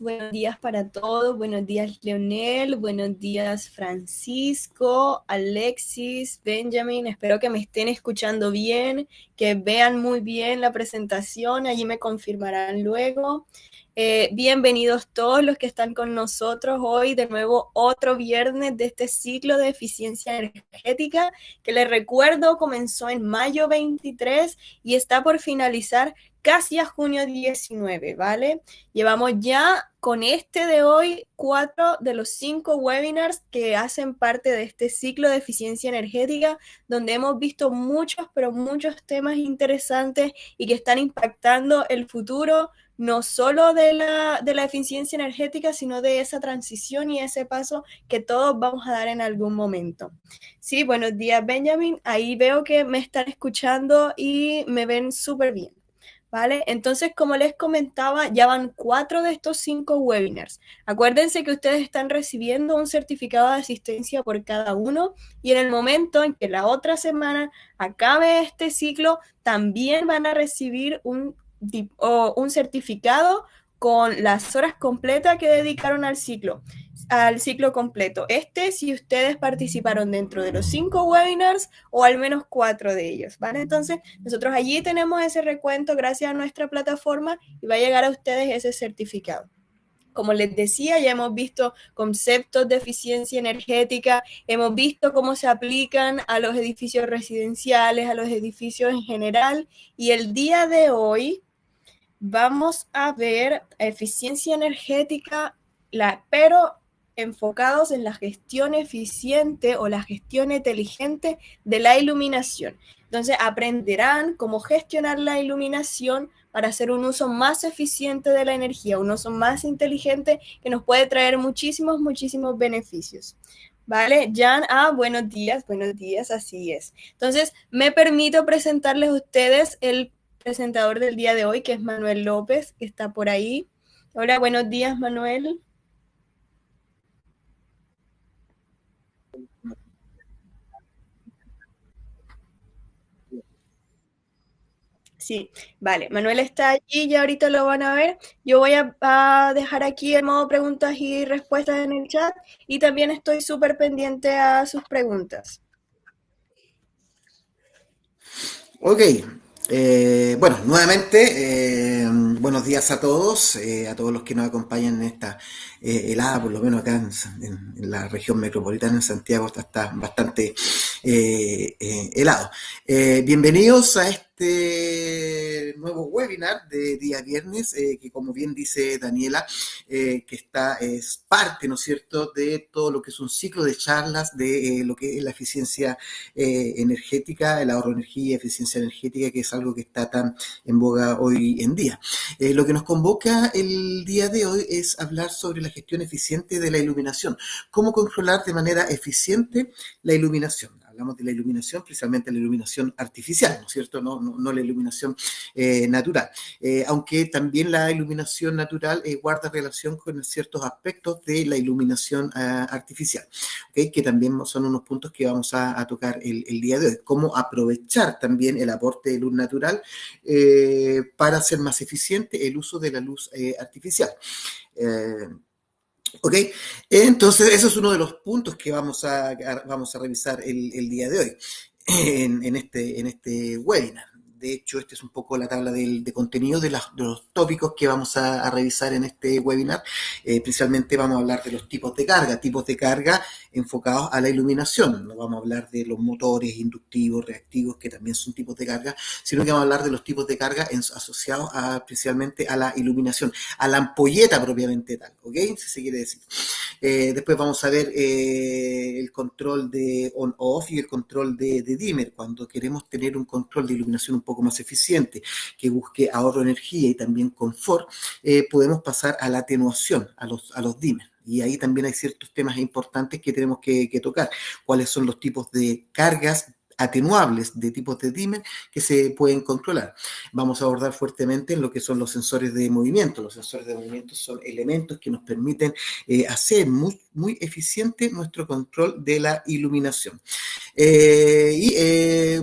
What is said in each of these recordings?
buenos días para todos, buenos días Leonel, buenos días Francisco, Alexis, Benjamin, espero que me estén escuchando bien, que vean muy bien la presentación, allí me confirmarán luego. Bienvenidos todos los que están con nosotros hoy, de nuevo otro viernes de este ciclo de eficiencia energética, que les recuerdo comenzó en mayo 23 y está por finalizar casi a junio 19, ¿vale? Llevamos ya con este de hoy 4 de los 5 webinars que hacen parte de este ciclo de eficiencia energética, donde hemos visto muchos, pero muchos temas interesantes y que están impactando el futuro, no solo de la eficiencia energética, sino de esa transición y ese paso que todos vamos a dar en algún momento. Sí, buenos días, Benjamin. Ahí veo que me están escuchando y me ven súper bien. ¿Vale? Entonces, como les comentaba, ya van 4 de estos 5 webinars. Acuérdense que ustedes están recibiendo un certificado de asistencia por cada uno y en el momento en que la otra semana acabe este ciclo, también van a recibir un certificado con las horas completas que dedicaron al ciclo completo. Si ustedes participaron dentro de los 5 webinars o al menos 4 de ellos, ¿vale? Entonces, nosotros allí tenemos ese recuento gracias a nuestra plataforma y va a llegar a ustedes ese certificado. Como les decía, ya hemos visto conceptos de eficiencia energética, hemos visto cómo se aplican a los edificios residenciales, a los edificios en general, y el día de hoy vamos a ver eficiencia energética, pero enfocados en la gestión eficiente o la gestión inteligente de la iluminación. Entonces aprenderán cómo gestionar la iluminación para hacer un uso más eficiente de la energía, un uso más inteligente que nos puede traer muchísimos, muchísimos beneficios. ¿Vale? Jan, buenos días, así es. Entonces, me permito presentarles a ustedes el presentador del día de hoy, que es Manuel López, que está por ahí. Hola, buenos días, Manuel. Sí, vale, Manuel está allí, ya ahorita lo van a ver. Yo voy a dejar aquí el modo preguntas y respuestas en el chat y también estoy súper pendiente a sus preguntas. Ok, bueno, nuevamente, buenos días a todos los que nos acompañan en esta helada, por lo menos acá en la región metropolitana, en Santiago, está bastante helado. Bienvenidos a este nuevo webinar de día viernes, que como bien dice Daniela, que es parte, ¿no es cierto?, de todo lo que es un ciclo de charlas de lo que es la eficiencia energética, el ahorro de energía, eficiencia energética, que es algo que está tan en boga hoy en día. Lo que nos convoca el día de hoy es hablar sobre la gestión eficiente de la iluminación, cómo controlar de manera eficiente la iluminación. Hablamos de la iluminación, principalmente la iluminación artificial, ¿no es cierto? No la iluminación natural. Aunque también la iluminación natural guarda relación con ciertos aspectos de la iluminación artificial, ¿okay? Que también son unos puntos que vamos a tocar el día de hoy. Cómo aprovechar también el aporte de luz natural para hacer más eficiente el uso de la luz artificial. Ok, entonces ese es uno de los puntos que vamos a revisar el día de hoy en este webinar. De hecho, este es un poco la tabla de contenido de los tópicos que vamos a revisar en este webinar. Principalmente vamos a hablar de los tipos de carga enfocados a la iluminación. No vamos a hablar de los motores inductivos, reactivos, que también son tipos de carga, sino que vamos a hablar de los tipos de carga asociados principalmente a la iluminación, a la ampolleta propiamente tal, ¿ok? Si se quiere decir. Después vamos a ver el control de on-off y el control de dimmer, cuando queremos tener un control de iluminación un poco más eficiente, que busque ahorro de energía y también confort, podemos pasar a la atenuación, a los dimmer. Y ahí también hay ciertos temas importantes que tenemos que tocar. ¿Cuáles son los tipos de cargas atenuables de tipos de dimmer que se pueden controlar. Vamos a abordar fuertemente en lo que son los sensores de movimiento. Los sensores de movimiento son elementos que nos permiten hacer muy eficiente nuestro control de la iluminación.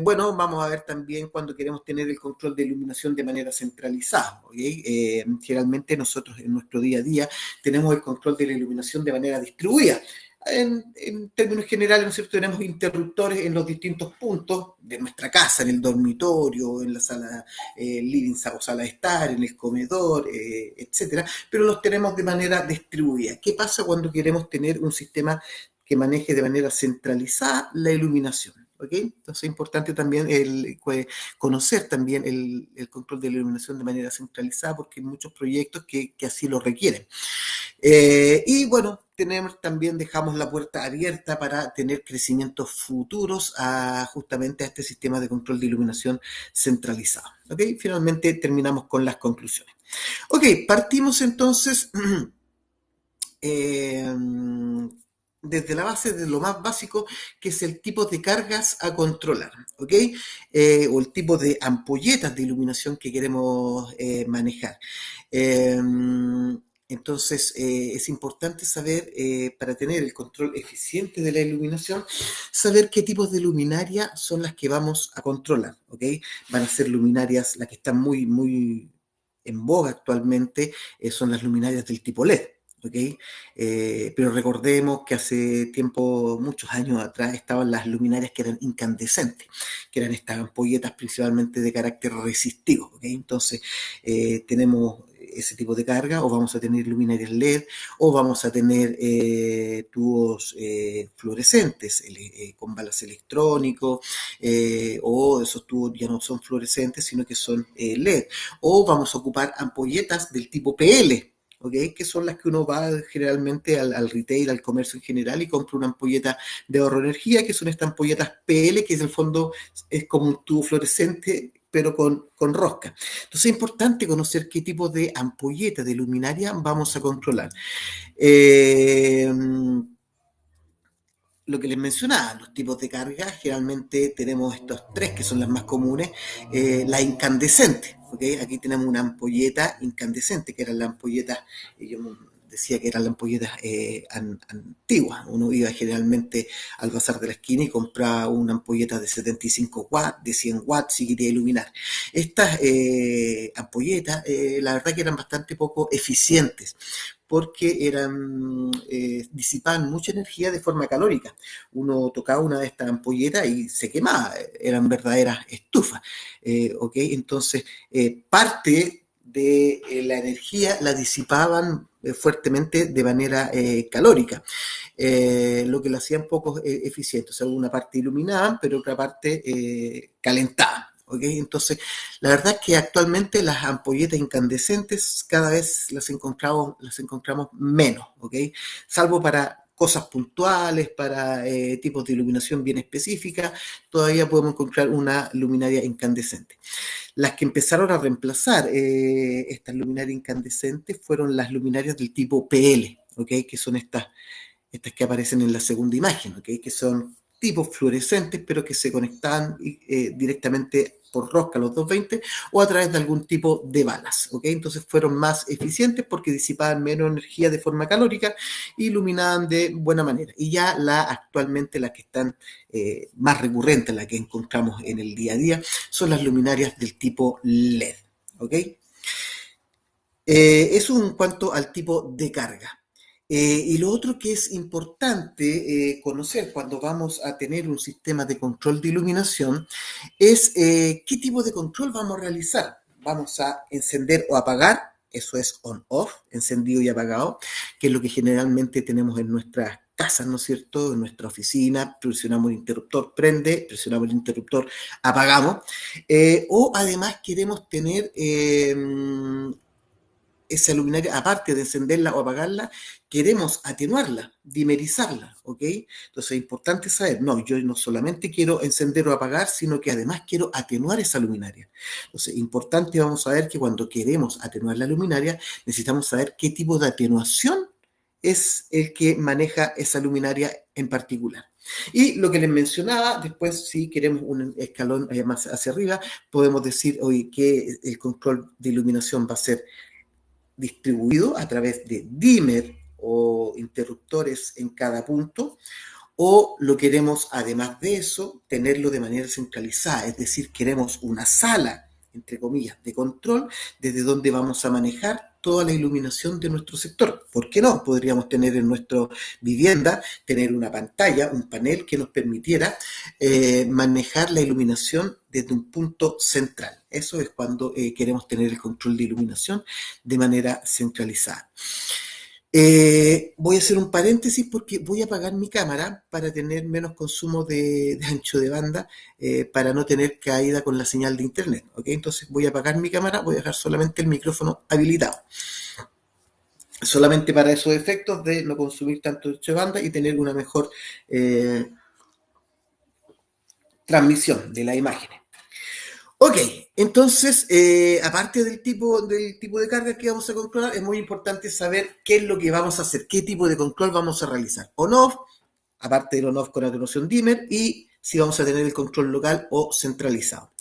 Bueno, vamos a ver también cuando queremos tener el control de iluminación de manera centralizada. ¿Okay? Generalmente nosotros en nuestro día a día tenemos el control de la iluminación de manera distribuida. En términos generales, ¿no es cierto?, tenemos interruptores en los distintos puntos de nuestra casa, en el dormitorio, en la sala living o sala de estar, en el comedor, etcétera, pero los tenemos de manera distribuida. ¿Qué pasa cuando queremos tener un sistema que maneje de manera centralizada la iluminación? ¿Okay? Entonces es importante también conocer también el control de la iluminación de manera centralizada, porque hay muchos proyectos que así lo requieren. Y bueno, dejamos la puerta abierta para tener crecimientos futuros justamente a este sistema de control de iluminación centralizado. ¿Ok? Finalmente terminamos con las conclusiones. Ok, partimos entonces desde la base de lo más básico, que es el tipo de cargas a controlar, ¿ok? O el tipo de ampolletas de iluminación que queremos manejar. Entonces, es importante saber, para tener el control eficiente de la iluminación, saber qué tipos de luminaria son las que vamos a controlar, ¿ok? Van a ser luminarias, las que están muy en boga actualmente, son las luminarias del tipo LED. ¿Okay? Pero recordemos que hace tiempo, muchos años atrás, estaban las luminarias que eran incandescentes, que eran estas ampolletas principalmente de carácter resistivo. ¿Okay? Entonces, tenemos ese tipo de carga, o vamos a tener luminarias LED, o vamos a tener tubos fluorescentes con balas electrónicos, o esos tubos ya no son fluorescentes, sino que son LED, o vamos a ocupar ampolletas del tipo PL, ¿okay? Que son las que uno va generalmente al retail, al comercio en general, y compra una ampolleta de ahorro de energía, que son estas ampolletas PL, que en el fondo es como un tubo fluorescente, pero con rosca. Entonces es importante conocer qué tipo de ampolleta de luminaria vamos a controlar. Lo que les mencionaba, los tipos de carga, generalmente tenemos estos tres que son las más comunes, la incandescente, ¿okay? Aquí tenemos una ampolleta incandescente, que eran las ampolletas, yo decía que eran las ampolletas antiguas. Uno iba generalmente al bazar de la esquina y compraba una ampolleta de 75 watts, de 100 watts, si quería iluminar. Estas ampolletas, la verdad que eran bastante poco eficientes, porque disipaban mucha energía de forma calórica. Uno tocaba una de estas ampolletas y se quemaba, eran verdaderas estufas. ¿Ok? Entonces, parte de la energía la disipaban fuertemente de manera calórica, lo que lo hacían poco eficiente. O sea, una parte iluminaban, pero otra parte calentaban. ¿Okay? Entonces, la verdad es que actualmente las ampolletas incandescentes cada vez las encontramos menos, ¿okay? Salvo para cosas puntuales, para tipos de iluminación bien específica, todavía podemos encontrar una luminaria incandescente. Las que empezaron a reemplazar estas luminarias incandescentes fueron las luminarias del tipo PL, ¿okay? Que son estas que aparecen en la segunda imagen, ¿okay? Que son tipos fluorescentes, pero que se conectaban directamente por rosca a los 220 o a través de algún tipo de balas. ¿Okay? Entonces fueron más eficientes porque disipaban menos energía de forma calórica e iluminaban de buena manera. Y ya actualmente las que están más recurrentes, las que encontramos en el día a día, son las luminarias del tipo LED. ¿Okay? Eso en cuanto al tipo de carga. Y lo otro que es importante conocer cuando vamos a tener un sistema de control de iluminación es qué tipo de control vamos a realizar. Vamos a encender o apagar, eso es on-off, encendido y apagado, que es lo que generalmente tenemos en nuestras casas, ¿no es cierto? En nuestra oficina, presionamos el interruptor, prende, presionamos el interruptor, apagamos. O además queremos tener esa luminaria, aparte de encenderla o apagarla, queremos atenuarla, dimerizarla, ¿ok? Entonces es importante saber, no, yo no solamente quiero encender o apagar, sino que además quiero atenuar esa luminaria. Entonces, importante, vamos a ver que cuando queremos atenuar la luminaria, necesitamos saber qué tipo de atenuación es el que maneja esa luminaria en particular. Y lo que les mencionaba, después si queremos un escalón más hacia arriba, podemos decir hoy que el control de iluminación va a ser distribuido a través de dimmer o interruptores en cada punto, o lo queremos, además de eso, tenerlo de manera centralizada, es decir, queremos una sala, entre comillas, de control, desde donde vamos a manejar toda la iluminación de nuestro sector. ¿Por qué no? Podríamos tener en nuestra vivienda, tener una pantalla, un panel que nos permitiera manejar la iluminación desde un punto central. Eso es cuando queremos tener el control de iluminación de manera centralizada. Voy a hacer un paréntesis porque voy a apagar mi cámara para tener menos consumo de ancho de banda, para no tener caída con la señal de internet. ¿Ok? Entonces voy a apagar mi cámara, voy a dejar solamente el micrófono habilitado. Solamente para esos efectos de no consumir tanto ancho de banda y tener una mejor transmisión de las imágenes. Ok, entonces, aparte del tipo de carga que vamos a controlar, es muy importante saber qué es lo que vamos a hacer, qué tipo de control vamos a realizar. On-off, aparte del on-off con atenuación dimmer, y si vamos a tener el control local o centralizado.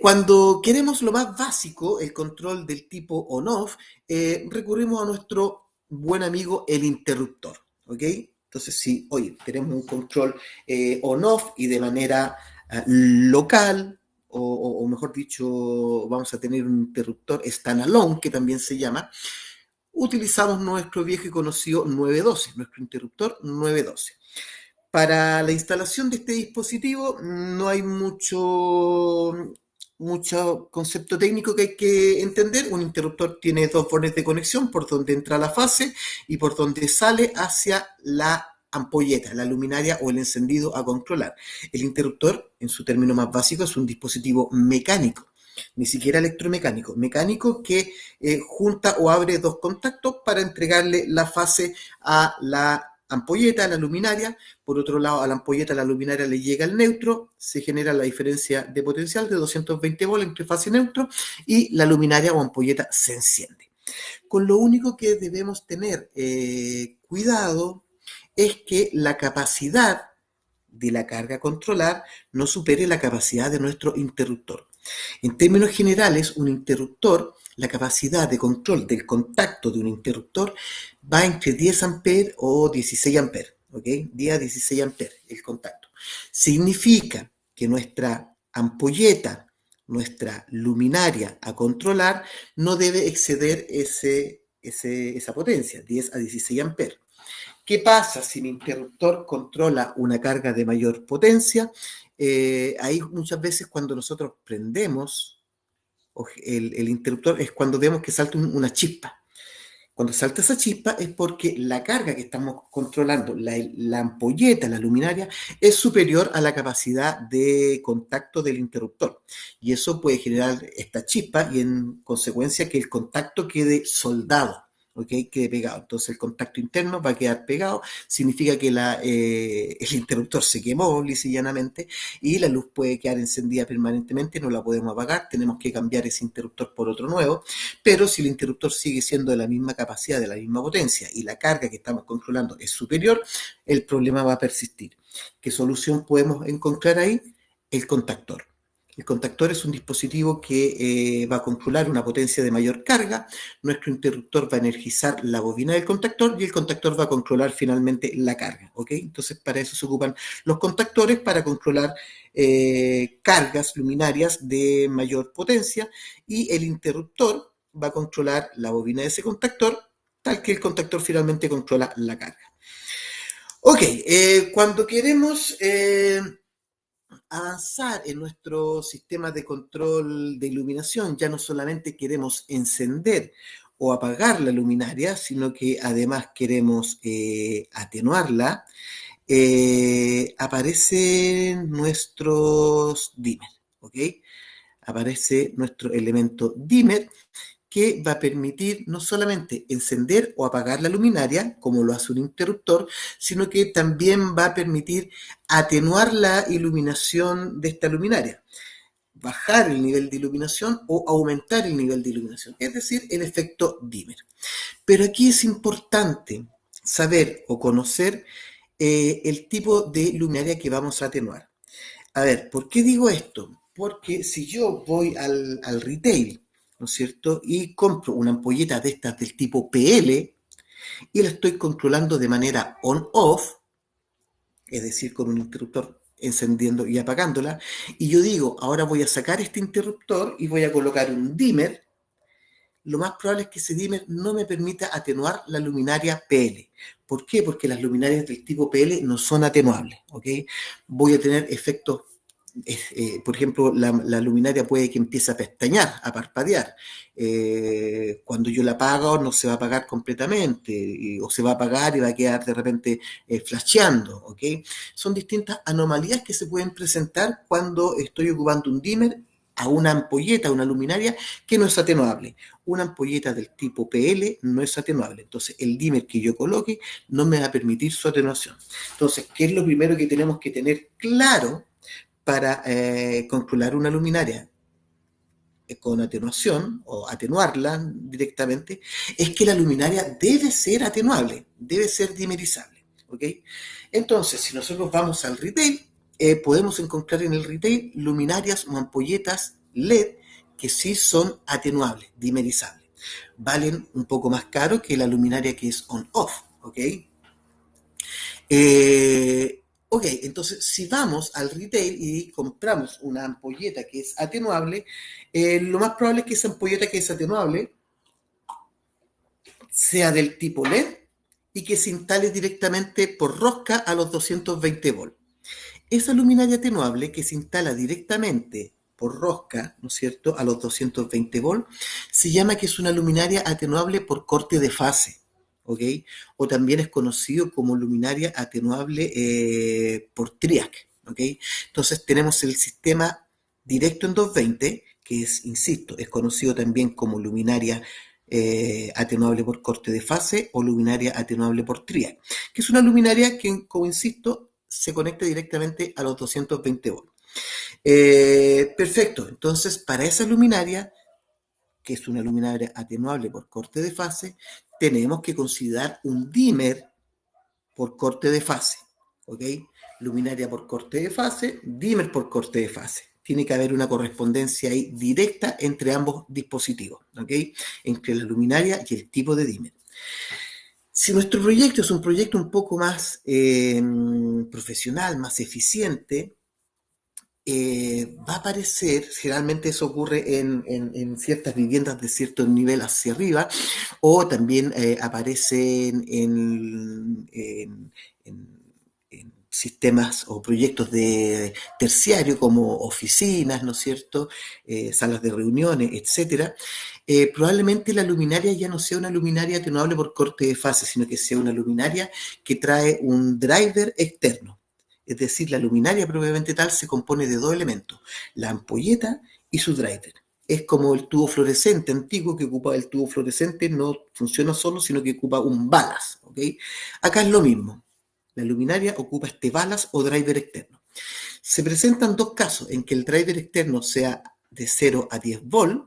Cuando queremos lo más básico, el control del tipo on-off, recurrimos a nuestro buen amigo el interruptor. ¿Ok? Entonces, si hoy tenemos un control on-off y de manera local, o mejor dicho, vamos a tener un interruptor standalone, que también se llama, utilizamos nuestro viejo y conocido 912, nuestro interruptor 912. Para la instalación de este dispositivo no hay mucho concepto técnico que hay que entender. Un interruptor tiene dos bornes de conexión, por donde entra la fase y por donde sale hacia la ampolleta, la luminaria o el encendido a controlar. El interruptor, en su término más básico, es un dispositivo mecánico, ni siquiera electromecánico, mecánico que junta o abre dos contactos para entregarle la fase a la ampolleta, a la luminaria. Por otro lado, a la ampolleta, a la luminaria le llega el neutro, se genera la diferencia de potencial de 220 volts entre fase y neutro y la luminaria o ampolleta se enciende. Con lo único que debemos tener cuidado es que la capacidad de la carga a controlar no supere la capacidad de nuestro interruptor. En términos generales, un interruptor, la capacidad de control del contacto de un interruptor va entre 10 amperes o 16 amperes, ¿ok? 10 a 16 amperes el contacto. Significa que nuestra ampolleta, nuestra luminaria a controlar, no debe exceder esa potencia, 10 a 16 amperes. ¿Qué pasa si mi interruptor controla una carga de mayor potencia? Ahí muchas veces cuando nosotros prendemos el interruptor es cuando vemos que salta una chispa. Cuando salta esa chispa es porque la carga que estamos controlando, la ampolleta, la luminaria, es superior a la capacidad de contacto del interruptor. Y eso puede generar esta chispa y en consecuencia que el contacto quede soldado. ¿Ok? Quede pegado. Entonces el contacto interno va a quedar pegado, significa que el interruptor se quemó lisa y llanamente y la luz puede quedar encendida permanentemente, no la podemos apagar, tenemos que cambiar ese interruptor por otro nuevo, pero si el interruptor sigue siendo de la misma capacidad, de la misma potencia y la carga que estamos controlando es superior, el problema va a persistir. ¿Qué solución podemos encontrar ahí? El contactor. El contactor es un dispositivo que va a controlar una potencia de mayor carga. Nuestro interruptor va a energizar la bobina del contactor y el contactor va a controlar finalmente la carga. ¿Ok? Entonces, para eso se ocupan los contactores, para controlar cargas luminarias de mayor potencia, y el interruptor va a controlar la bobina de ese contactor, tal que el contactor finalmente controla la carga. Ok, cuando queremos avanzar en nuestro sistema de control de iluminación, ya no solamente queremos encender o apagar la luminaria, sino que además queremos atenuarla, aparecen nuestros dimmer, ¿ok? Aparece nuestro elemento dimmer que va a permitir no solamente encender o apagar la luminaria, como lo hace un interruptor, sino que también va a permitir atenuar la iluminación de esta luminaria, bajar el nivel de iluminación o aumentar el nivel de iluminación, es decir, el efecto dimmer. Pero aquí es importante saber o conocer el tipo de luminaria que vamos a atenuar. A ver, ¿por qué digo esto? Porque si yo voy al retail, ¿no es cierto? Y compro una ampolleta de estas del tipo PL y la estoy controlando de manera on-off, es decir, con un interruptor encendiendo y apagándola, y yo digo, ahora voy a sacar este interruptor y voy a colocar un dimmer, lo más probable es que ese dimmer no me permita atenuar la luminaria PL. ¿Por qué? Porque las luminarias del tipo PL no son atenuables, ¿ok? Voy a tener efectos, por ejemplo, la luminaria puede que empiece a pestañear, a parpadear. Cuando yo la apago no se va a apagar completamente, o se va a apagar y va a quedar de repente flasheando, ¿ok? Son distintas anomalías que se pueden presentar cuando estoy ocupando un dimmer a una ampolleta, una luminaria que no es atenuable. Una ampolleta del tipo PL no es atenuable. Entonces, el dimmer que yo coloque no me va a permitir su atenuación. Entonces, ¿qué es lo primero que tenemos que tener claro para controlar una luminaria con atenuación o atenuarla directamente? Es que la luminaria debe ser atenuable, debe ser dimerizable. ¿Ok? Entonces, si nosotros vamos al retail, podemos encontrar en el retail luminarias o ampolletas LED que sí son atenuables, dimerizables. Valen un poco más caro que la luminaria que es on-off. ¿Ok? Ok, entonces si vamos al retail y compramos una ampolleta que es atenuable, lo más probable es que esa ampolleta que es atenuable sea del tipo LED y que se instale directamente por rosca a los 220 volts. Esa luminaria atenuable que se instala directamente por rosca, ¿no es cierto?, a los 220 volts, se llama que es una luminaria atenuable por corte de fase, ¿ok? O también es conocido como luminaria atenuable por triac, ¿ok? Entonces tenemos el sistema directo en 220, que es, insisto, es conocido también como luminaria atenuable por corte de fase o luminaria atenuable por triac, que es una luminaria que, como insisto, se conecta directamente a los 220 volts. Perfecto, entonces para esa luminaria, que es una luminaria atenuable por corte de fase, tenemos que considerar un dimmer por corte de fase. ¿Ok? Luminaria por corte de fase, dimmer por corte de fase. Tiene que haber una correspondencia ahí directa entre ambos dispositivos, ¿ok? Entre la luminaria y el tipo de dimmer. Si nuestro proyecto es un proyecto un poco más profesional, más eficiente, va a aparecer, generalmente eso ocurre en ciertas viviendas de cierto nivel hacia arriba, o también aparece en sistemas o proyectos de terciario como oficinas, ¿no es cierto? Salas de reuniones, etcétera. Probablemente la luminaria ya no sea una luminaria atenuable por corte de fase, sino que sea una luminaria que trae un driver externo. Es decir, la luminaria propiamente tal se compone de dos elementos, la ampolleta y su driver. Es como el tubo fluorescente antiguo que ocupa el tubo fluorescente, no funciona solo, sino que ocupa un balas. ¿Ok? Acá es lo mismo. La luminaria ocupa este balas o driver externo. Se presentan dos casos en que el driver externo sea de 0 a 10 volt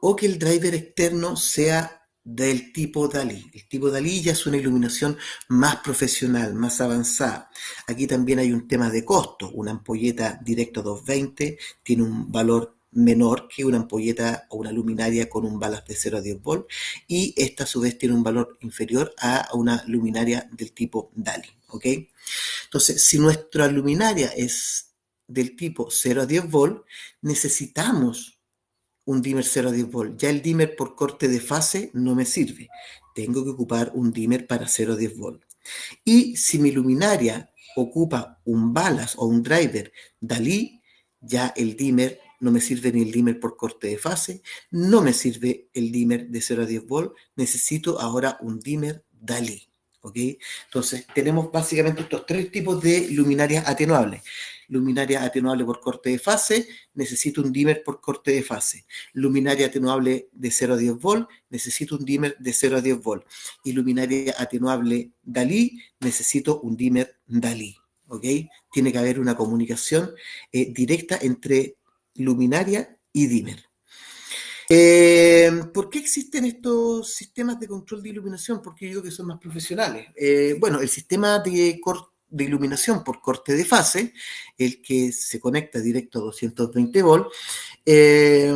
o que el driver externo sea del tipo Dalí. El tipo Dalí ya es una iluminación más profesional, más avanzada. Aquí también hay un tema de costo. Una ampolleta directo 220 tiene un valor menor que una ampolleta o una luminaria con un balas de 0 a 10 volt, y esta a su vez tiene un valor inferior a una luminaria del tipo Dalí. ¿Ok? Entonces, si nuestra luminaria es del tipo 0 a 10 volt, necesitamos un dimmer 0 a 10 volt. Ya el dimmer por corte de fase no me sirve. Tengo que ocupar un dimmer para 0 a 10 volt. Y si mi luminaria ocupa un balas o un driver Dalí, ya el dimmer no me sirve ni el dimmer por corte de fase, no me sirve el dimmer de 0 a 10 volt, necesito ahora un dimmer Dalí. ¿Ok? Entonces, tenemos básicamente estos tres tipos de luminarias atenuables. Luminaria atenuable por corte de fase, necesito un dimmer por corte de fase. Luminaria atenuable de 0 a 10 volt, necesito un dimmer de 0 a 10 volt. Y luminaria atenuable Dalí, necesito un dimmer Dalí. ¿Ok? Tiene que haber una comunicación directa entre luminaria y dimmer. ¿Por qué existen estos sistemas de control de iluminación? Porque yo digo que son más profesionales. Bueno, el sistema de iluminación por corte de fase, el que se conecta directo a 220 volts, eh,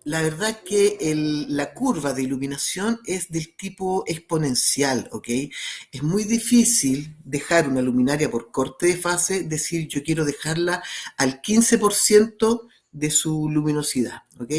la verdad es que la curva de iluminación es del tipo exponencial, ¿ok? Es muy difícil dejar una luminaria por corte de fase, decir yo quiero dejarla al 15% de su luminosidad, ¿ok?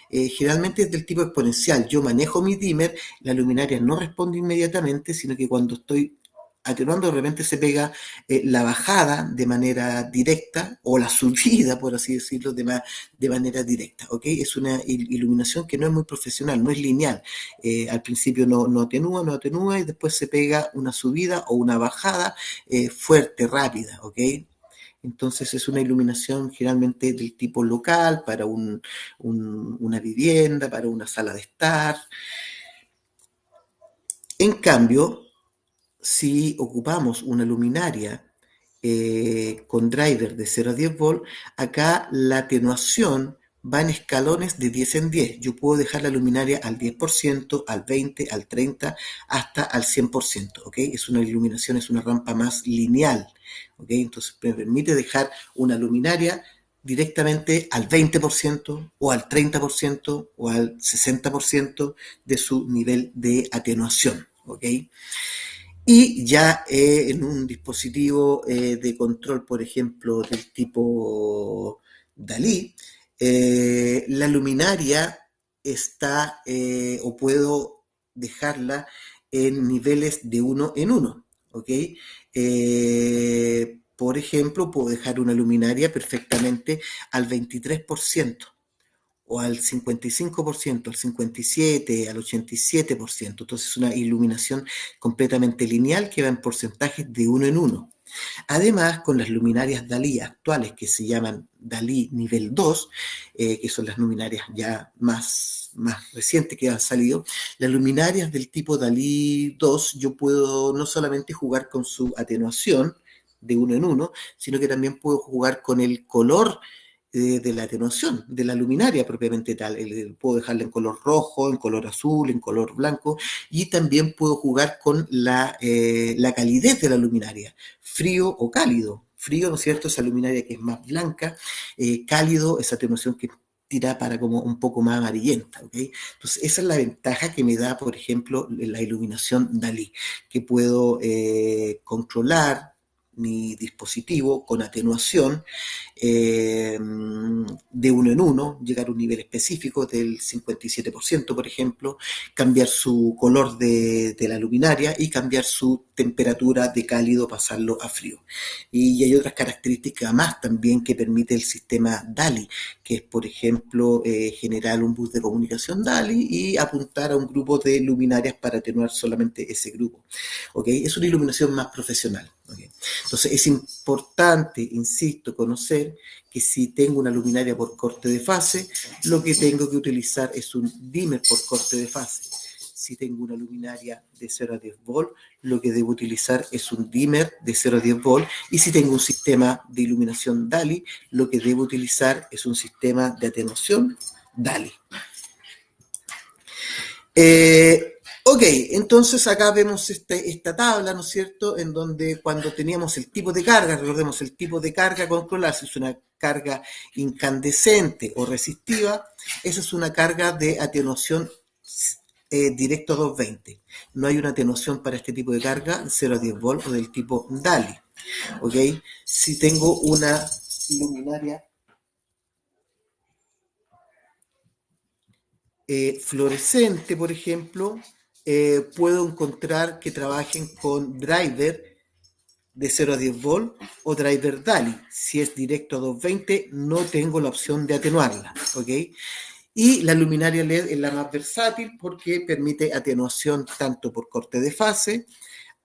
Generalmente es del tipo exponencial. Yo manejo mi dimmer, la luminaria no responde inmediatamente, sino que cuando estoy atenuando de repente se pega la bajada de manera directa o la subida, por así decirlo, de manera directa, ¿ok? Es una iluminación que no es muy profesional, no es lineal. Al principio no atenúa y después se pega una subida o una bajada fuerte, rápida, ¿ok? Entonces es una iluminación generalmente del tipo local, para una vivienda, para una sala de estar. En cambio, si ocupamos una luminaria con driver de 0 a 10 volts, acá la atenuación va en escalones de 10 en 10. Yo puedo dejar la luminaria al 10%, al 20%, al 30%, hasta al 100%, ¿ok? Es una iluminación, es una rampa más lineal, ¿ok? Entonces me permite dejar una luminaria directamente al 20% o al 30% o al 60% de su nivel de atenuación, ¿ok? Y ya en un dispositivo de control, por ejemplo, del tipo Dalí, la luminaria está o puedo dejarla en niveles de uno en uno, ¿ok? Por ejemplo, puedo dejar una luminaria perfectamente al 23% o al 55%, al 57%, al 87%. Entonces es una iluminación completamente lineal que va en porcentajes de uno en uno. Además, con las luminarias Dalí actuales, que se llaman Dalí nivel 2, que son las luminarias ya más recientes que han salido, las luminarias del tipo Dalí 2, yo puedo no solamente jugar con su atenuación de uno en uno, sino que también puedo jugar con el color de la atenuación, de la luminaria propiamente tal. Puedo dejarla en color rojo, en color azul, en color blanco, y también puedo jugar con la calidez de la luminaria, frío o cálido. Frío, ¿no es cierto? Esa luminaria que es más blanca, cálido, esa atenuación que tira para como un poco más amarillenta, ¿ok? Entonces, esa es la ventaja que me da, por ejemplo, la iluminación Dalí, que puedo controlar mi dispositivo con atenuación de uno en uno, llegar a un nivel específico del 57%, por ejemplo, cambiar su color de la luminaria y cambiar su temperatura de cálido, pasarlo a frío. Y hay otras características más también que permite el sistema DALI, que es, por ejemplo, generar un bus de comunicación DALI y apuntar a un grupo de luminarias para atenuar solamente ese grupo. ¿Okay? Es una iluminación más profesional. ¿Okay? Entonces es importante, insisto, conocer que si tengo una luminaria por corte de fase, lo que tengo que utilizar es un dimmer por corte de fase. Si tengo una luminaria de 0 a 10 volts, lo que debo utilizar es un dimmer de 0 a 10 volts. Y si tengo un sistema de iluminación DALI, lo que debo utilizar es un sistema de atenuación DALI. Ok, entonces acá vemos esta tabla, ¿no es cierto?, en donde cuando teníamos el tipo de carga, recordemos, el tipo de carga controlada, si es una carga incandescente o resistiva, esa es una carga de atenuación directo a 220. No hay una atenuación para este tipo de carga, 0 a 10 volts o del tipo DALI. ¿Ok? Si tengo una luminaria fluorescente, por ejemplo, puedo encontrar que trabajen con driver de 0 a 10 volts o driver DALI. Si es directo a 220, no tengo la opción de atenuarla. ¿Ok? Y la luminaria LED es la más versátil porque permite atenuación tanto por corte de fase.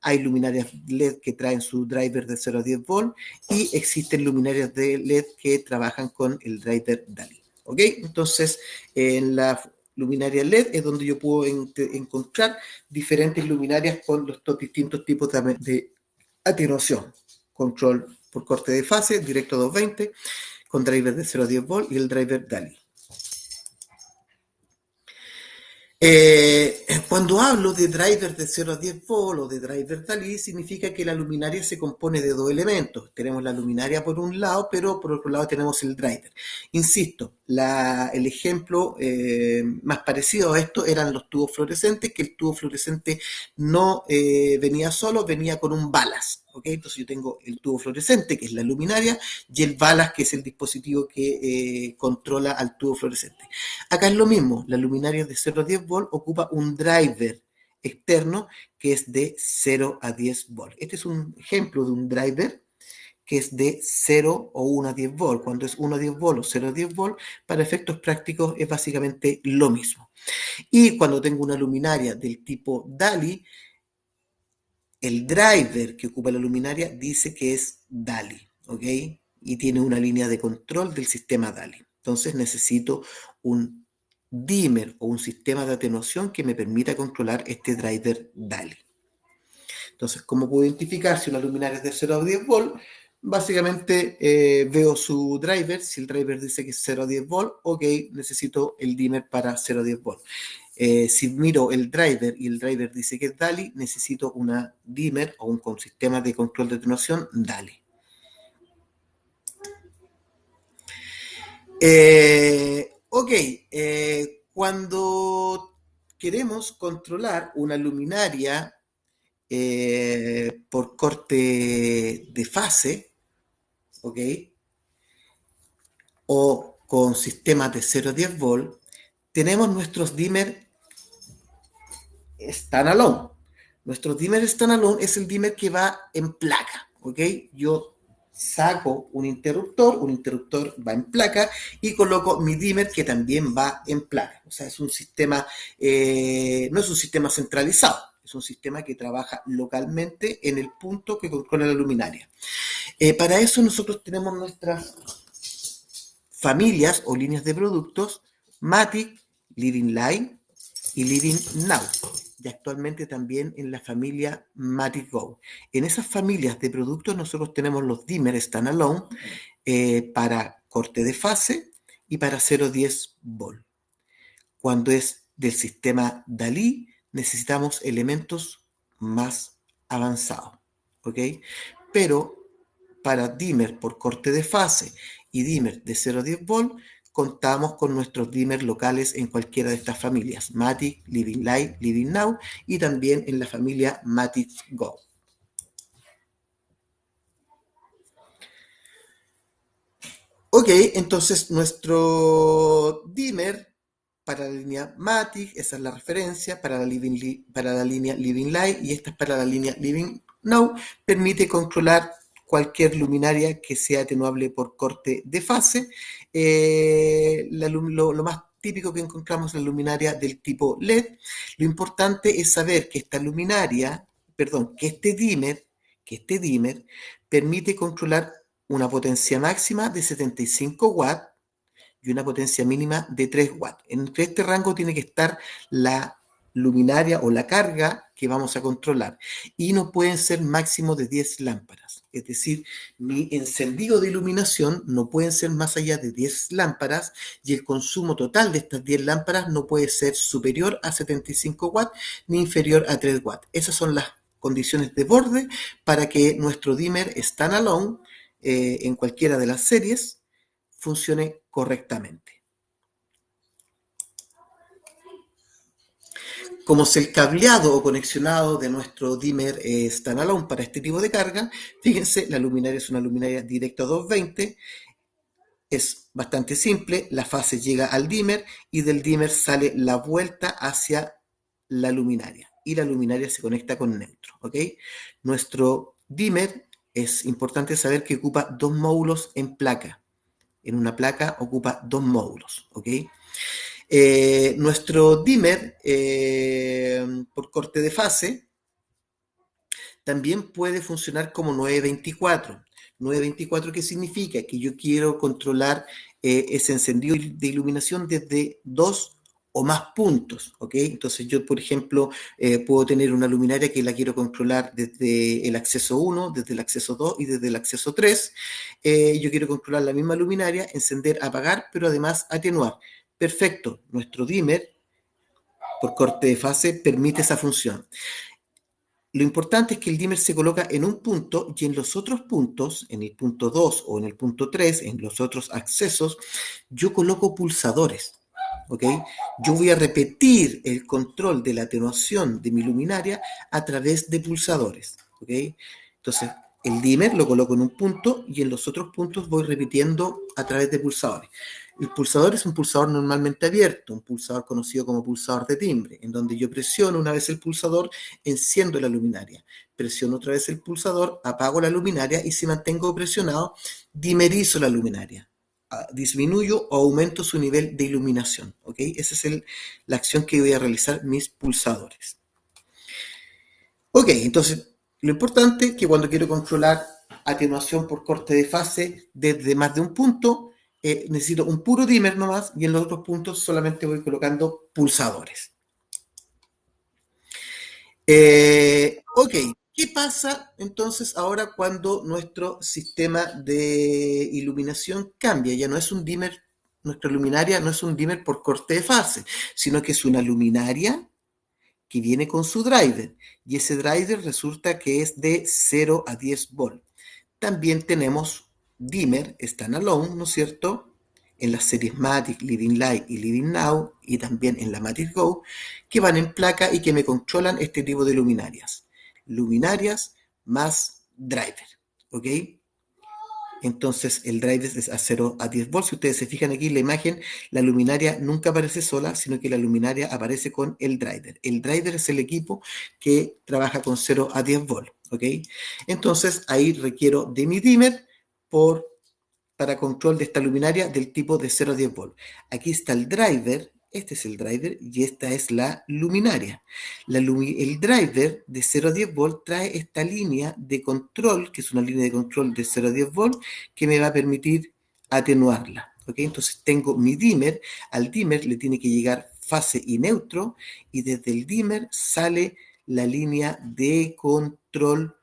Hay luminarias LED que traen su driver de 0 a 10 volts y existen luminarias de LED que trabajan con el driver DALI. ¿Ok? Entonces, en la luminaria LED es donde yo puedo encontrar diferentes luminarias con los distintos tipos de atenuación. Control por corte de fase, directo a 220, con driver de 0 a 10 volts y el driver DALI. Cuando hablo de driver de 0 a 10 volt o de driver Dalí, significa que la luminaria se compone de dos elementos. Tenemos la luminaria por un lado, pero por otro lado tenemos el driver. Insisto, el ejemplo más parecido a esto eran los tubos fluorescentes, que el tubo fluorescente no venía solo, venía con un balas. ¿Okay? Entonces yo tengo el tubo fluorescente, que es la luminaria, y el balas, que es el dispositivo que controla al tubo fluorescente. Acá es lo mismo, la luminaria de 0 a 10 volt ocupa un driver externo que es de 0 a 10 volt. Este es un ejemplo de un driver que es de 0 o 1 a 10 volt. Cuando es 1 a 10 volt o 0 a 10 volt, para efectos prácticos es básicamente lo mismo. Y cuando tengo una luminaria del tipo DALI, el driver que ocupa la luminaria dice que es DALI, ¿ok? Y tiene una línea de control del sistema DALI. Entonces necesito un dimmer o un sistema de atenuación que me permita controlar este driver DALI. Entonces, ¿cómo puedo identificar si una luminaria es de 0 a 10 volt? Básicamente veo su driver, si el driver dice que es 0 a 10 volt, ok, necesito el dimmer para 0 a 10 volt. Si miro el driver y el driver dice que es DALI, necesito una dimmer o un sistema de control de atenuación DALI. Ok, cuando queremos controlar una luminaria por corte de fase, ¿ok? O con sistemas de 0 a 10 volt, tenemos nuestros dimmer standalone. Nuestro dimmer standalone es el dimmer que va en placa, ¿ok? Yo saco un interruptor va en placa y coloco mi dimmer que también va en placa. O sea, es un sistema, no es un sistema centralizado, es un sistema que trabaja localmente en el punto que controla la luminaria. Para eso nosotros tenemos nuestras familias o líneas de productos Matic, Living Light y Living Now, y actualmente también en la familia Matic Go. En esas familias de productos nosotros tenemos los dimmer standalone para corte de fase y para 0,10 volt. Cuando es del sistema Dalí necesitamos elementos más avanzados, ¿ok? Pero para dimmer por corte de fase y dimmer de 0 a 10 volt, contamos con nuestros dimmer locales en cualquiera de estas familias, Matic, Living Light, Living Now y también en la familia Matic Go. Ok, entonces nuestro dimmer para la línea Matic, esa es la referencia, para la línea Living Light y esta es para la línea Living Now, permite controlar cualquier luminaria que sea atenuable por corte de fase. Lo más típico que encontramos en la luminaria del tipo LED. Lo importante es saber que esta luminaria, perdón, que este dimmer permite controlar una potencia máxima de 75 watts y una potencia mínima de 3 watts. Entre este rango tiene que estar la luminaria o la carga que vamos a controlar y no pueden ser máximo de 10 lámparas. Es decir, mi encendido de iluminación no pueden ser más allá de 10 lámparas y el consumo total de estas 10 lámparas no puede ser superior a 75 watts ni inferior a 3 watts. Esas son las condiciones de borde para que nuestro dimmer standalone en cualquiera de las series funcione correctamente. Como es el cableado o conexionado de nuestro dimmer standalone para este tipo de carga, fíjense, la luminaria es una luminaria directa 220, es bastante simple, la fase llega al dimmer y del dimmer sale la vuelta hacia la luminaria y la luminaria se conecta con neutro, ¿ok? Nuestro dimmer es importante saber que ocupa dos módulos en placa. En una placa ocupa dos módulos, ¿ok? Nuestro dimmer por corte de fase también puede funcionar como 924. 924, ¿qué significa? Que yo quiero controlar ese encendido de iluminación desde dos o más puntos, ¿ok? Entonces yo, por ejemplo, puedo tener una luminaria que la quiero controlar desde el acceso 1, desde el acceso 2 y desde el acceso 3. Yo quiero controlar la misma luminaria, encender, apagar, pero además atenuar. Perfecto, nuestro dimmer por corte de fase permite esa función. Lo importante es que el dimmer se coloca en un punto y en los otros puntos, en el punto 2 o en el punto 3, en los otros accesos, yo coloco pulsadores. ¿Ok? Yo voy a repetir el control de la atenuación de mi luminaria a través de pulsadores. ¿Ok? Entonces, el dimmer lo coloco en un punto y en los otros puntos voy repitiendo a través de pulsadores. El pulsador es un pulsador normalmente abierto, un pulsador conocido como pulsador de timbre, en donde yo presiono una vez el pulsador, enciendo la luminaria. Presiono otra vez el pulsador, apago la luminaria y si mantengo presionado, dimerizo la luminaria. Disminuyo o aumento su nivel de iluminación. ¿Ok? Esa es la acción que voy a realizar mis pulsadores. Ok, entonces lo importante es que cuando quiero controlar atenuación por corte de fase desde más de un punto, necesito un puro dimmer nomás y en los otros puntos solamente voy colocando pulsadores. Ok, ¿qué pasa entonces ahora cuando nuestro sistema de iluminación cambia? Ya no es un dimmer, nuestra luminaria no es un dimmer por corte de fase, sino que es una luminaria que viene con su driver y ese driver resulta que es de 0 a 10 volt. También tenemos dimmer standalone, ¿no es cierto? En las series Matic, Living Light y Living Now y también en la Matic Go, que van en placa y que me controlan este tipo de luminarias. Luminarias más driver, ¿ok? Entonces el driver es a 0 a 10 volts. Si ustedes se fijan aquí en la imagen, la luminaria nunca aparece sola, sino que la luminaria aparece con el driver. El driver es el equipo que trabaja con 0 a 10 volts. ¿Ok? Entonces ahí requiero de mi dimmer para control de esta luminaria del tipo de 0 a 10 volts. Aquí está el driver, este es el driver y esta es la luminaria. El driver de 0 a 10 volts trae esta línea de control, que es una línea de control de 0 a 10 volts, que me va a permitir atenuarla. ¿Ok? Entonces tengo mi dimmer, al dimmer le tiene que llegar fase y neutro, y desde el dimmer sale la línea de control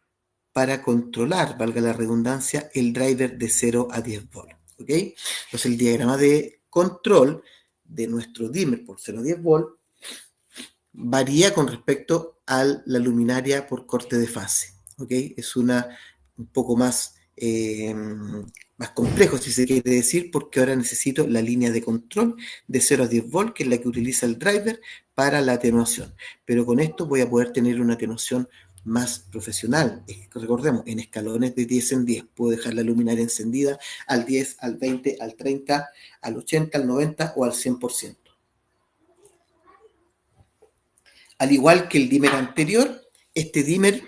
para controlar, valga la redundancia, el driver de 0 a 10 volts. ¿Ok? Entonces el diagrama de control de nuestro dimmer por 0 a 10 volts varía con respecto a la luminaria por corte de fase. ¿Ok? Es un poco más complejo, si se quiere decir, porque ahora necesito la línea de control de 0 a 10 volts, que es la que utiliza el driver para la atenuación. Pero con esto voy a poder tener una atenuación más profesional. Recordemos, en escalones de 10 en 10. Puedo dejar la luminaria encendida al 10, al 20, al 30, al 80, al 90 o al 100%. Al igual que el dimmer anterior, este dimmer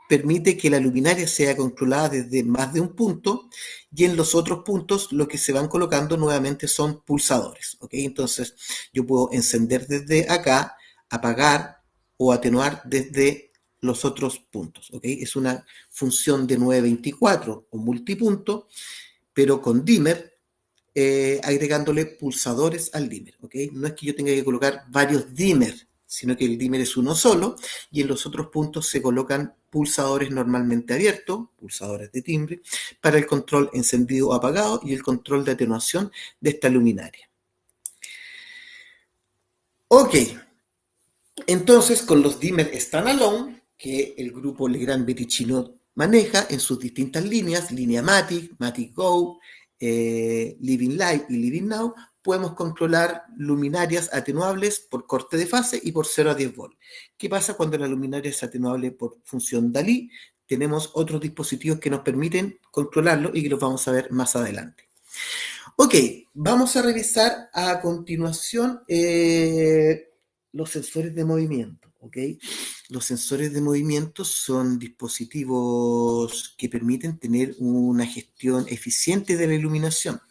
permite que la luminaria sea controlada desde más de un punto y en los otros puntos lo que se van colocando nuevamente son pulsadores. ¿Ok? Entonces yo puedo encender desde acá, apagar o atenuar desde los otros puntos. ¿Ok? Es una función de 924 o multipunto, pero con dimmer, agregándole pulsadores al dimmer. ¿Ok? No es que yo tenga que colocar varios dimmer, sino que el dimmer es uno solo y en los otros puntos se colocan pulsadores normalmente abiertos, pulsadores de timbre, para el control encendido o apagado y el control de atenuación de esta luminaria. Ok, entonces con los dimmer standalone, que el grupo Legrand Betichino maneja en sus distintas líneas, línea Matic, Matic Go, Living Light y Living Now, podemos controlar luminarias atenuables por corte de fase y por 0 a 10 volts. ¿Qué pasa cuando la luminaria es atenuable por función Dalí? Tenemos otros dispositivos que nos permiten controlarlo y que los vamos a ver más adelante. Ok, vamos a revisar a continuación los sensores de movimiento. ¿Ok? Los sensores de movimiento son dispositivos que permiten tener una gestión eficiente de la iluminación.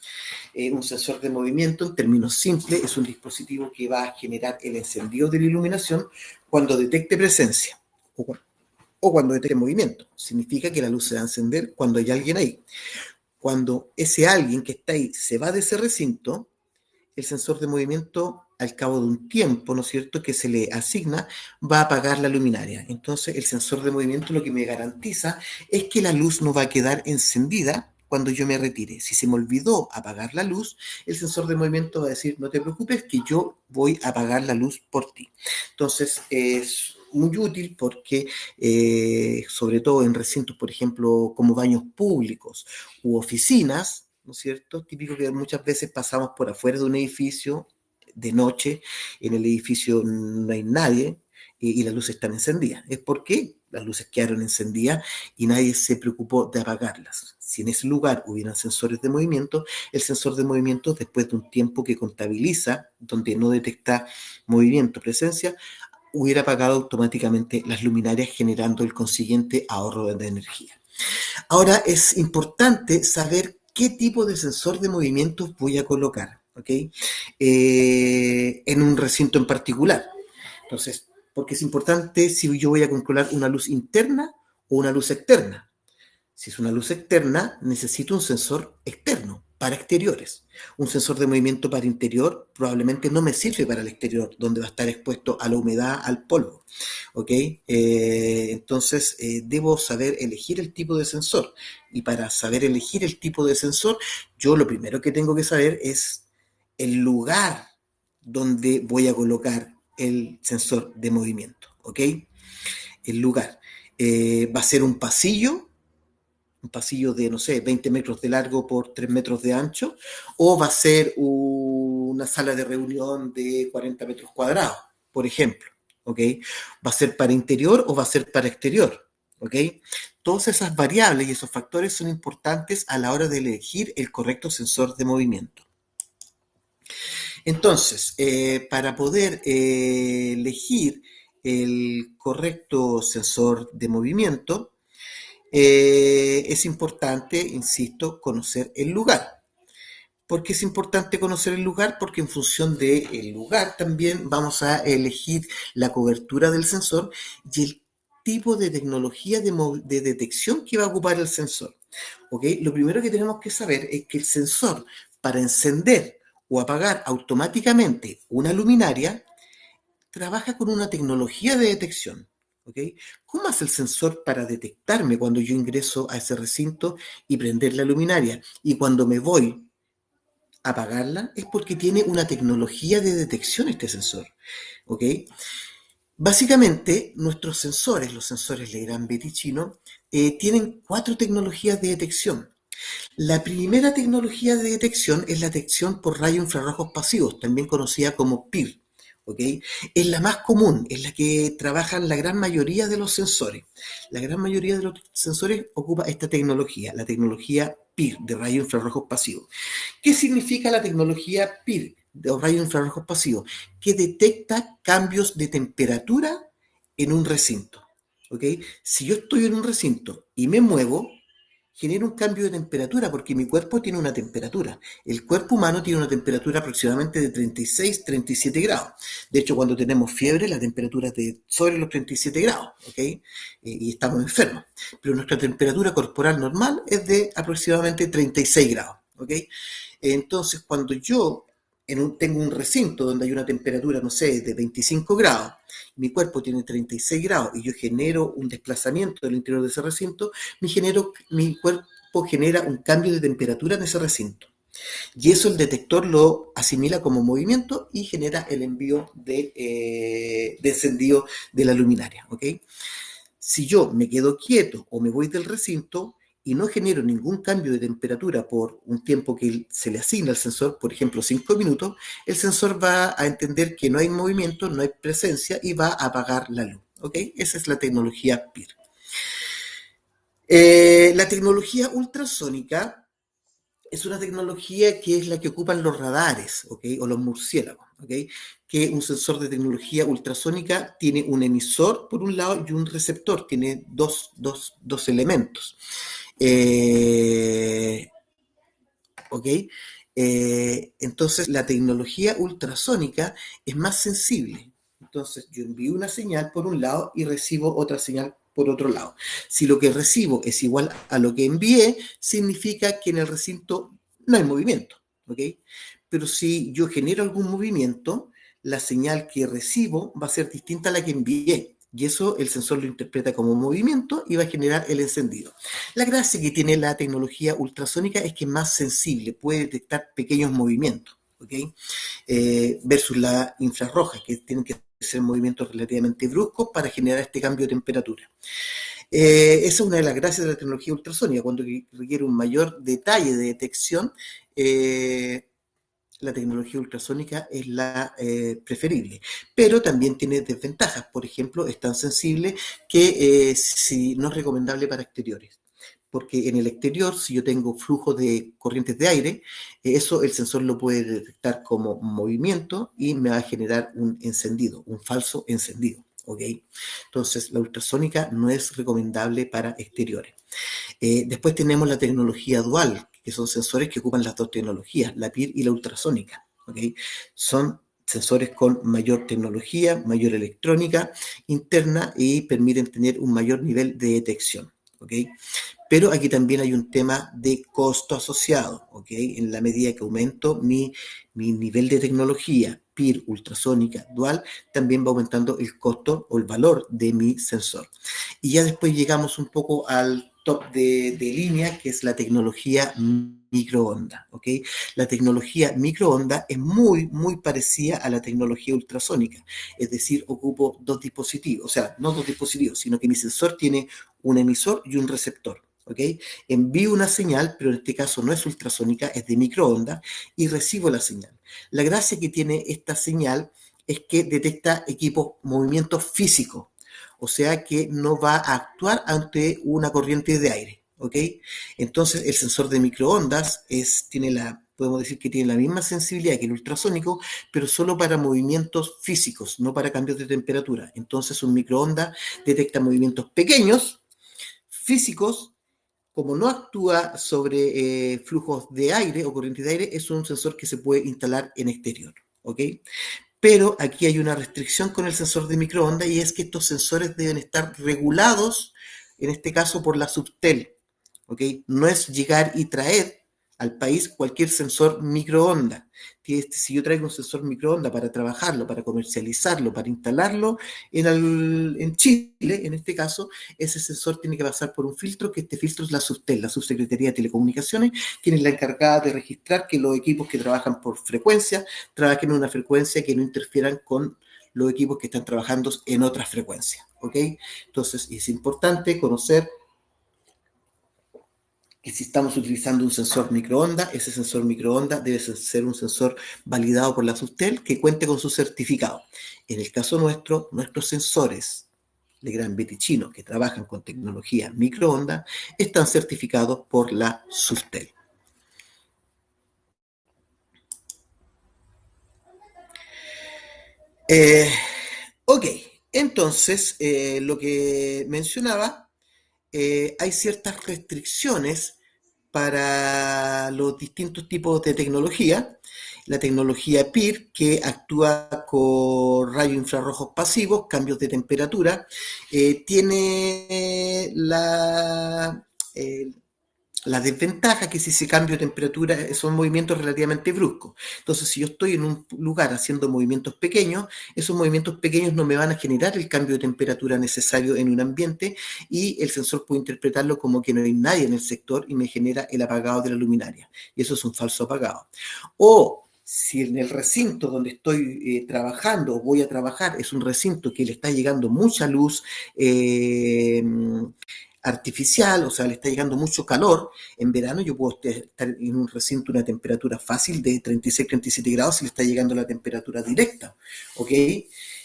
Un sensor de movimiento, en términos simples, es un dispositivo que va a generar el encendido de la iluminación cuando detecte presencia o cuando detecte movimiento. Significa que la luz se va a encender cuando hay alguien ahí. Cuando ese alguien que está ahí se va de ese recinto, el sensor de movimiento, al cabo de un tiempo, ¿no es cierto?, que se le asigna, va a apagar la luminaria. Entonces, el sensor de movimiento lo que me garantiza es que la luz no va a quedar encendida cuando yo me retire. Si se me olvidó apagar la luz, el sensor de movimiento va a decir, no te preocupes, que yo voy a apagar la luz por ti. Entonces, es muy útil porque, sobre todo en recintos, por ejemplo, como baños públicos u oficinas, ¿no es cierto? Típico que muchas veces pasamos por afuera de un edificio de noche, en el edificio no hay nadie y las luces están encendidas. Es porque las luces quedaron encendidas y nadie se preocupó de apagarlas. Si en ese lugar hubieran sensores de movimiento, el sensor de movimiento, después de un tiempo que contabiliza, donde no detecta movimiento, presencia, hubiera apagado automáticamente las luminarias, generando el consiguiente ahorro de energía. Ahora es importante saber qué tipo de sensor de movimiento voy a colocar, ¿ok? En un recinto en particular. Entonces, porque es importante si yo voy a controlar una luz interna o una luz externa. Si es una luz externa, necesito un sensor externo para exteriores. Un sensor de movimiento para interior probablemente no me sirve para el exterior, donde va a estar expuesto a la humedad, al polvo. ¿Ok? Entonces, debo saber elegir el tipo de sensor. Y para saber elegir el tipo de sensor, yo lo primero que tengo que saber es el lugar donde voy a colocar el sensor de movimiento. ¿Ok? El lugar. Va a ser un pasillo de, no sé, 20 metros de largo por 3 metros de ancho, o va a ser una sala de reunión de 40 metros cuadrados, por ejemplo, ¿ok? ¿Va a ser para interior o va a ser para exterior? ¿Ok? Todas esas variables y esos factores son importantes a la hora de elegir el correcto sensor de movimiento. Entonces, para poder elegir el correcto sensor de movimiento, es importante, insisto, conocer el lugar. ¿Por qué es importante conocer el lugar? Porque en función del lugar también vamos a elegir la cobertura del sensor y el tipo de tecnología de detección que va a ocupar el sensor. ¿Ok? Lo primero que tenemos que saber es que el sensor, para encender o apagar automáticamente una luminaria, trabaja con una tecnología de detección. ¿Ok? ¿Cómo hace el sensor para detectarme cuando yo ingreso a ese recinto y prender la luminaria? Y cuando me voy a apagarla, es porque tiene una tecnología de detección este sensor. ¿Ok? Básicamente, nuestros sensores, los sensores Legrand, Betty, Chino, tienen 4 tecnologías de detección. La primera tecnología de detección es la detección por rayos infrarrojos pasivos, también conocida como PIR. ¿Ok? Es la más común, es la que trabajan la gran mayoría de los sensores. La gran mayoría de los sensores ocupa esta tecnología, la tecnología PIR, de rayos infrarrojos pasivos. ¿Qué significa la tecnología PIR, de rayos infrarrojos pasivos? Que detecta cambios de temperatura en un recinto. ¿Ok? Si yo estoy en un recinto y me muevo, genera un cambio de temperatura porque mi cuerpo tiene una temperatura. El cuerpo humano tiene una temperatura aproximadamente de 36-37 grados. De hecho, cuando tenemos fiebre, la temperatura es de sobre los 37 grados, ¿ok? Y estamos enfermos. Pero nuestra temperatura corporal normal es de aproximadamente 36 grados, ¿ok? Entonces, cuando yo tengo un recinto donde hay una temperatura, no sé, de 25 grados, mi cuerpo tiene 36 grados y yo genero un desplazamiento del interior de ese recinto, mi cuerpo genera un cambio de temperatura en ese recinto. Y eso el detector lo asimila como movimiento y genera el envío de encendido de la luminaria. ¿Ok? Si yo me quedo quieto o me voy del recinto y no genero ningún cambio de temperatura por un tiempo que se le asigna al sensor, por ejemplo 5 minutos, el sensor va a entender que no hay movimiento, no hay presencia y va a apagar la luz. ¿Ok? Esa es la tecnología PIR. La tecnología ultrasónica es una tecnología que es la que ocupan los radares, ¿ok? O los murciélagos, ¿ok? Que un sensor de tecnología ultrasónica tiene un emisor por un lado y un receptor, tiene dos elementos. Eh, ¿Ok? Entonces la tecnología ultrasónica es más sensible. Entonces yo envío una señal por un lado y recibo otra señal por otro lado. Si lo que recibo es igual a lo que envié, significa que en el recinto no hay movimiento. ¿Ok? Pero si yo genero algún movimiento, la señal que recibo va a ser distinta a la que envié. Y eso el sensor lo interpreta como movimiento y va a generar el encendido. La gracia que tiene la tecnología ultrasónica es que es más sensible, puede detectar pequeños movimientos, ¿ok? Versus la infrarroja, que tienen que ser movimientos relativamente bruscos para generar este cambio de temperatura. Esa es una de las gracias de la tecnología ultrasónica, cuando requiere un mayor detalle de detección, la tecnología ultrasónica es la preferible, pero también tiene desventajas. Por ejemplo, es tan sensible que si no es recomendable para exteriores, porque en el exterior, si yo tengo flujo de corrientes de aire, eso el sensor lo puede detectar como movimiento y me va a generar un encendido, un falso encendido. ¿Ok? Entonces, la ultrasónica no es recomendable para exteriores. Después tenemos la tecnología dual, que son sensores que ocupan las dos tecnologías, la PIR y la ultrasónica. ¿Okay? Son sensores con mayor tecnología, mayor electrónica interna y permiten tener un mayor nivel de detección. ¿Okay? Pero aquí también hay un tema de costo asociado, ¿ok? En la medida que aumento mi nivel de tecnología, PIR, ultrasónica, dual, también va aumentando el costo o el valor de mi sensor. Y ya después llegamos un poco al top de línea, que es la tecnología microondas, ¿ok? La tecnología microondas es muy parecida a la tecnología ultrasónica, es decir, ocupo dos dispositivos, o sea, no dos dispositivos, sino que mi sensor tiene un emisor y un receptor. ¿Ok? Envío una señal, pero en este caso no es ultrasónica, es de microondas, y recibo la señal. La gracia que tiene esta señal es que detecta equipos, movimientos físicos, o sea que no va a actuar ante una corriente de aire. ¿Ok? Entonces el sensor de microondas tiene podemos decir que tiene la misma sensibilidad que el ultrasónico, pero solo para movimientos físicos, no para cambios de temperatura. Entonces un microondas detecta movimientos pequeños, físicos. Como no actúa sobre flujos de aire o corrientes de aire, es un sensor que se puede instalar en exterior. ¿Ok? Pero aquí hay una restricción con el sensor de microondas y es que estos sensores deben estar regulados, en este caso por la Subtel. ¿Ok? No es llegar y traer al país cualquier sensor microondas. Si yo traigo un sensor microondas para trabajarlo, para comercializarlo, para instalarlo en Chile, en este caso, ese sensor tiene que pasar por un filtro, que este filtro es la Subtel, la Subsecretaría de Telecomunicaciones, quien es la encargada de registrar que los equipos que trabajan por frecuencia trabajen en una frecuencia que no interfieran con los equipos que están trabajando en otras frecuencias. ¿Ok? Entonces, es importante conocer que si estamos utilizando un sensor microondas, ese sensor microondas debe ser un sensor validado por la Subtel que cuente con su certificado. En el caso nuestro, nuestros sensores de Gran Chino que trabajan con tecnología microondas están certificados por la Subtel. Eh, ok, entonces lo que mencionaba, hay ciertas restricciones para los distintos tipos de tecnología. La tecnología PIR, que actúa con rayos infrarrojos pasivos, cambios de temperatura, tiene eh, la desventaja que si ese cambio de temperatura son movimientos relativamente bruscos. Entonces, si yo estoy en un lugar haciendo movimientos pequeños, esos movimientos pequeños no me van a generar el cambio de temperatura necesario en un ambiente y el sensor puede interpretarlo como que no hay nadie en el sector y me genera el apagado de la luminaria. Y eso es un falso apagado. O si en el recinto donde estoy trabajando o voy a trabajar es un recinto que le está llegando mucha luz artificial, o sea, le está llegando mucho calor, en verano yo puedo estar en un recinto una temperatura fácil de 36-37 grados y le está llegando la temperatura directa, ¿ok?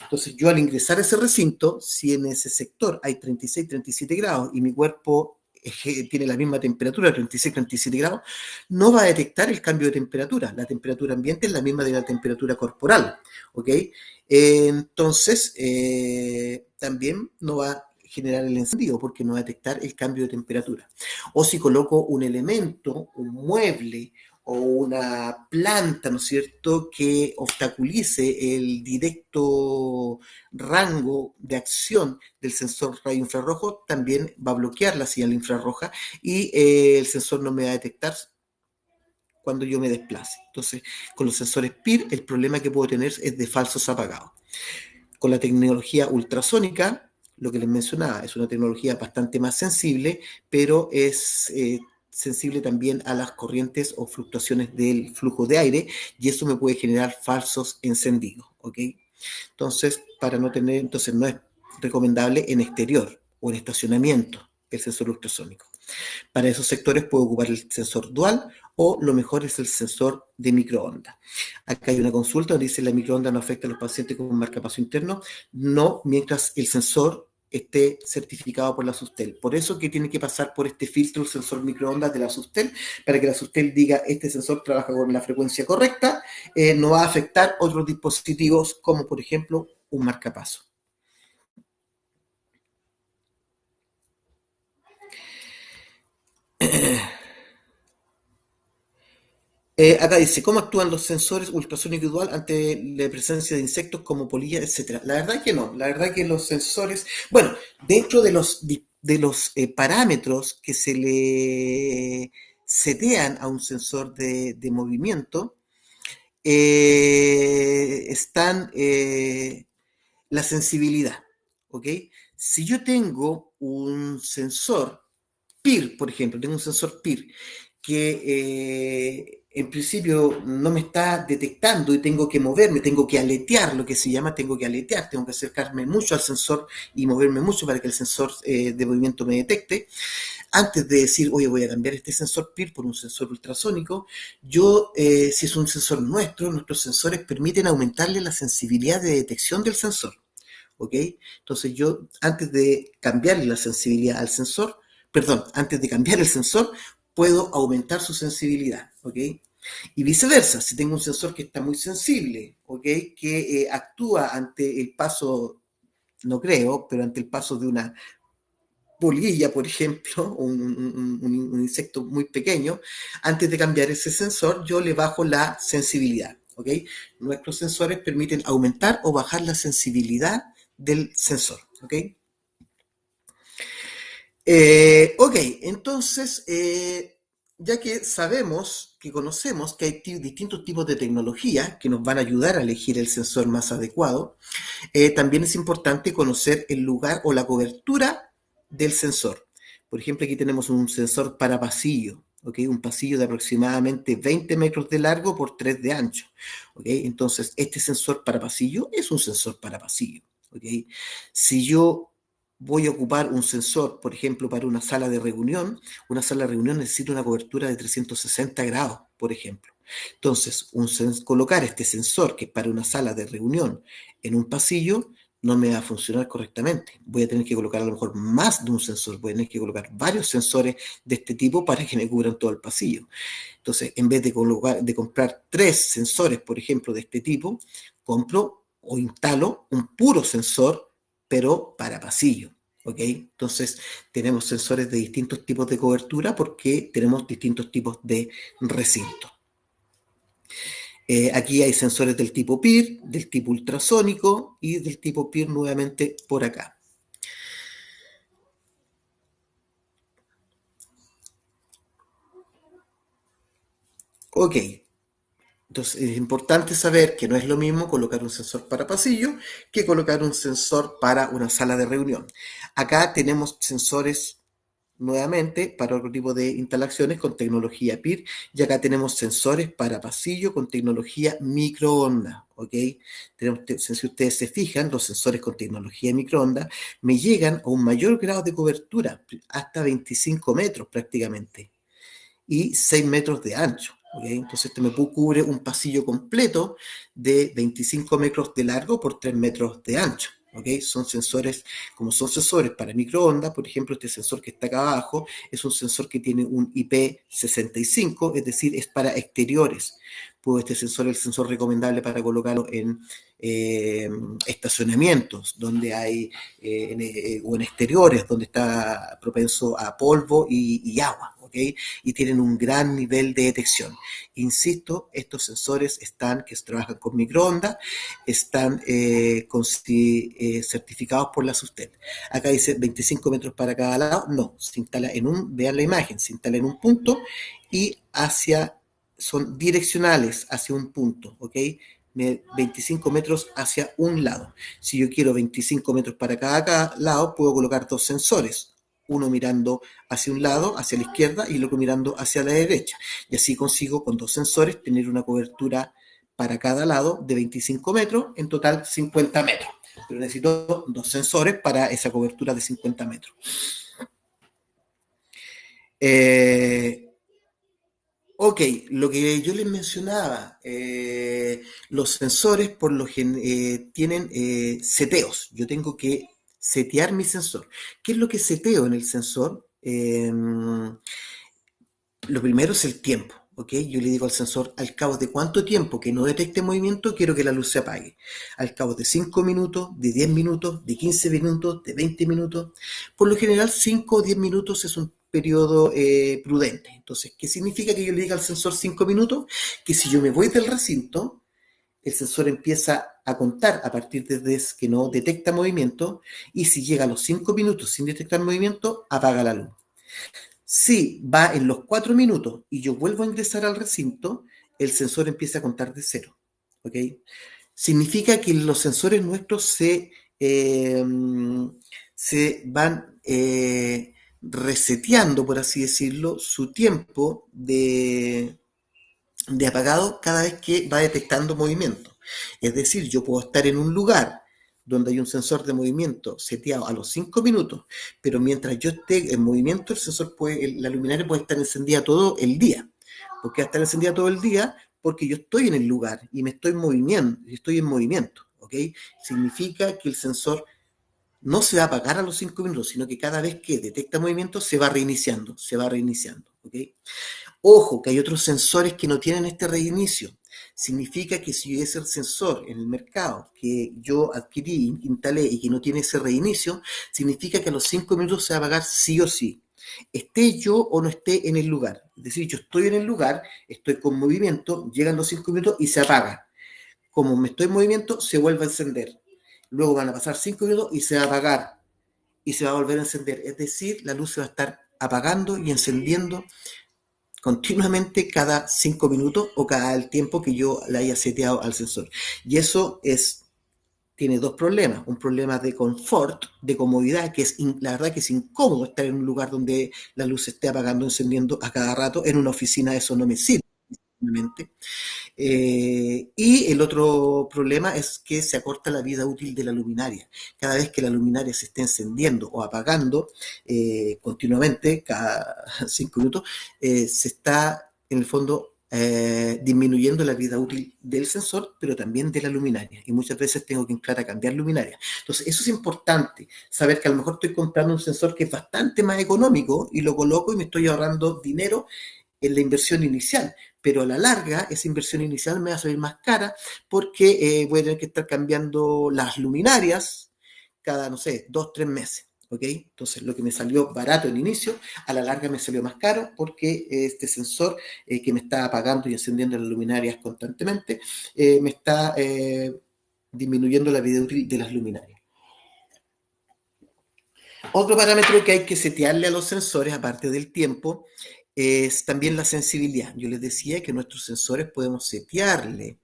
Entonces yo al ingresar a ese recinto, si en ese sector hay 36-37 grados y mi cuerpo tiene la misma temperatura, 36-37 grados, no va a detectar el cambio de temperatura. La temperatura ambiente es la misma de la temperatura corporal, ¿ok? Entonces, también no va a generar el encendido porque no va a detectar el cambio de temperatura. O si coloco un elemento, un mueble o una planta, ¿no es cierto?, que obstaculice el directo rango de acción del sensor radio infrarrojo, también va a bloquear la señal infrarroja y el sensor no me va a detectar cuando yo me desplace. Entonces, con los sensores PIR, el problema que puedo tener es de falsos apagados. Con la tecnología ultrasónica, lo que les mencionaba, es una tecnología bastante más sensible, pero es sensible también a las corrientes o fluctuaciones del flujo de aire y eso me puede generar falsos encendidos, ¿ok? Entonces, para no tener, entonces no es recomendable en exterior o en estacionamiento el sensor ultrasónico. Para esos sectores puedo ocupar el sensor dual o lo mejor es el sensor de microondas. Acá hay una consulta donde dice la microonda no afecta a los pacientes con marcapaso interno. No, mientras el sensor esté certificado por la Sustel. Por eso que tiene que pasar por este filtro el sensor microondas de la Sustel, para que la Sustel diga este sensor trabaja con la frecuencia correcta, no va a afectar otros dispositivos como por ejemplo un marcapaso. Acá dice, ¿cómo actúan los sensores ultrasónico y dual ante la presencia de insectos como polillas, etcétera? La verdad que no, la verdad que los sensores, bueno, dentro de los parámetros que se le setean a un sensor de movimiento, están la sensibilidad, ¿ok? Si yo tengo un sensor PIR, por ejemplo, tengo un sensor PIR que en principio no me está detectando y tengo que moverme, tengo que aletear, lo que se llama, tengo que aletear, tengo que acercarme mucho al sensor y moverme mucho para que el sensor de movimiento me detecte. Antes de decir, oye, voy a cambiar este sensor PIR por un sensor ultrasónico, si es un sensor nuestro, nuestros sensores permiten aumentarle la sensibilidad de detección del sensor. ¿Ok? Entonces yo, antes de cambiarle la sensibilidad al sensor, perdón, antes de cambiar el sensor, puedo aumentar su sensibilidad, ¿ok? Y viceversa, si tengo un sensor que está muy sensible, ¿ok? Que actúa ante el paso, no creo, pero ante el paso de una polilla, por ejemplo, un insecto muy pequeño, antes de cambiar ese sensor, yo le bajo la sensibilidad, ¿ok? Nuestros sensores permiten aumentar o bajar la sensibilidad del sensor, ¿ok? Ok, entonces, ya que sabemos, que conocemos que hay distintos tipos de tecnología que nos van a ayudar a elegir el sensor más adecuado, también es importante conocer el lugar o la cobertura del sensor. Por ejemplo, aquí tenemos un sensor para pasillo, ¿ok? Un pasillo de aproximadamente 20 metros de largo por 3 de ancho, ¿ok? Entonces, este sensor para pasillo es un sensor para pasillo, ¿ok? Si yo voy a ocupar un sensor, por ejemplo, para una sala de reunión necesita una cobertura de 360 grados, por ejemplo. Entonces, colocar este sensor que es para una sala de reunión en un pasillo no me va a funcionar correctamente. Voy a tener que colocar a lo mejor más de un sensor, voy a tener que colocar varios sensores de este tipo para que me cubran todo el pasillo. Entonces, en vez de comprar 3 sensores, por ejemplo, de este tipo, compro o instalo un puro sensor, pero para pasillo. ¿Ok? Entonces, tenemos sensores de distintos tipos de cobertura porque tenemos distintos tipos de recinto. Aquí hay sensores del tipo PIR, del tipo ultrasónico y del tipo PIR nuevamente por acá. Ok, entonces es importante saber que no es lo mismo colocar un sensor para pasillo que colocar un sensor para una sala de reunión. Acá tenemos sensores nuevamente para otro tipo de instalaciones con tecnología PIR y acá tenemos sensores para pasillo con tecnología microondas, ¿ok? Si ustedes se fijan, los sensores con tecnología microondas me llegan a un mayor grado de cobertura, hasta 25 metros prácticamente y 6 metros de ancho. ¿Okay? Entonces este me cubre un pasillo completo de 25 metros de largo por 3 metros de ancho. ¿Okay? Son sensores, como son sensores para microondas, por ejemplo, este sensor que está acá abajo es un sensor que tiene un IP65, es decir, es para exteriores. Pues este sensor es el sensor recomendable para colocarlo en estacionamientos, donde hay, o en exteriores, donde está propenso a polvo y agua. ¿Okay? Y tienen un gran nivel de detección. Insisto, estos sensores que trabajan con microondas, están certificados por la Sustel. Acá dice 25 metros para cada lado, no, se instala vean la imagen, se instala en un punto y son direccionales hacia un punto, ¿ok? 25 metros hacia un lado. Si yo quiero 25 metros para cada lado, puedo colocar dos sensores, uno mirando hacia un lado, hacia la izquierda, y el otro mirando hacia la derecha. Y así consigo con dos sensores tener una cobertura para cada lado de 25 metros, en total 50 metros. Pero necesito dos sensores para esa cobertura de 50 metros. Ok, lo que yo les mencionaba, los sensores tienen seteos. Yo tengo que setear mi sensor. ¿Qué es lo que seteo en el sensor? Lo primero es el tiempo, ¿ok? Yo le digo al sensor, al cabo de cuánto tiempo que no detecte movimiento, quiero que la luz se apague. Al cabo de 5 minutos, de 10 minutos, de 15 minutos, de 20 minutos. Por lo general, 5 o 10 minutos es un periodo prudente. Entonces, ¿qué significa que yo le diga al sensor 5 minutos? Que si yo me voy del recinto, el sensor empieza a contar a partir de que no detecta movimiento, y si llega a los 5 minutos sin detectar movimiento, apaga la luz. Si va en los 4 minutos y yo vuelvo a ingresar al recinto, el sensor empieza a contar de cero. ¿Ok? Significa que los sensores nuestros se van reseteando, por así decirlo, su tiempo de apagado cada vez que va detectando movimiento. Es decir, yo puedo estar en un lugar donde hay un sensor de movimiento seteado a los 5 minutos, pero mientras yo esté en movimiento, la luminaria puede estar encendida todo el día. ¿Por qué va a estar encendida todo el día? Porque yo estoy en el lugar y me estoy moviendo, estoy en movimiento, ¿ok? Significa que el sensor no se va a apagar a los 5 minutos, sino que cada vez que detecta movimiento se va reiniciando, ¿ok? Ojo, que hay otros sensores que no tienen este reinicio. Significa que si ese sensor en el mercado que yo adquirí, instalé y que no tiene ese reinicio, significa que a los 5 minutos se va a apagar sí o sí. Esté yo o no esté en el lugar. Es decir, yo estoy en el lugar, estoy con movimiento, llegan los 5 minutos y se apaga. Como me estoy en movimiento, se vuelve a encender. Luego van a pasar 5 minutos y se va a apagar. Y se va a volver a encender. Es decir, la luz se va a estar apagando y encendiendo continuamente cada 5 minutos o cada el tiempo que yo le haya seteado al sensor. Y eso tiene dos problemas. Un problema de confort, de comodidad, que la verdad que es incómodo estar en un lugar donde la luz se esté apagando, encendiendo a cada rato. En una oficina eso no me sirve. Y el otro problema es que se acorta la vida útil de la luminaria. Cada vez que la luminaria se esté encendiendo o apagando continuamente, cada 5 minutos, se está en el fondo disminuyendo la vida útil del sensor, pero también de la luminaria. Y muchas veces tengo que entrar a cambiar luminaria. Entonces, eso es importante, saber que a lo mejor estoy comprando un sensor que es bastante más económico y lo coloco y me estoy ahorrando dinero en la inversión inicial, pero a la larga esa inversión inicial me va a salir más cara porque voy a tener que estar cambiando las luminarias cada, no sé, 2 o 3 meses. ¿Ok? Entonces, lo que me salió barato al inicio, a la larga me salió más caro porque este sensor que me está apagando y encendiendo las luminarias constantemente me está disminuyendo la vida útil de las luminarias. Otro parámetro que hay que setearle a los sensores, aparte del tiempo, es también la sensibilidad. Yo les decía que nuestros sensores podemos setearle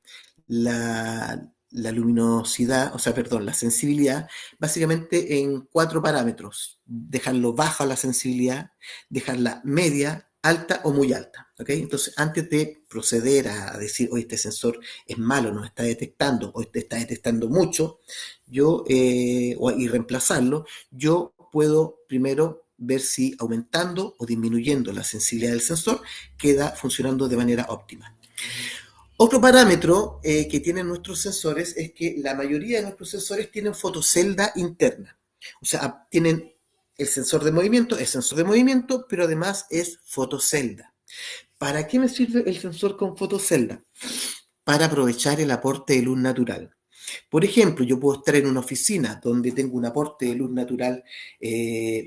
la luminosidad, o sea, perdón, la sensibilidad, básicamente en 4 parámetros. Dejarlo baja la sensibilidad, dejarla media, alta o muy alta. ¿Ok? Entonces, antes de proceder a decir, oye, este sensor es malo, nos está detectando, o está detectando mucho, y reemplazarlo, yo puedo primero ver si aumentando o disminuyendo la sensibilidad del sensor queda funcionando de manera óptima. Otro parámetro que tienen nuestros sensores es que la mayoría de nuestros sensores tienen fotocelda interna. O sea, tienen el sensor de movimiento, pero además es fotocelda. ¿Para qué me sirve el sensor con fotocelda? Para aprovechar el aporte de luz natural. Por ejemplo, yo puedo estar en una oficina donde tengo un aporte de luz natural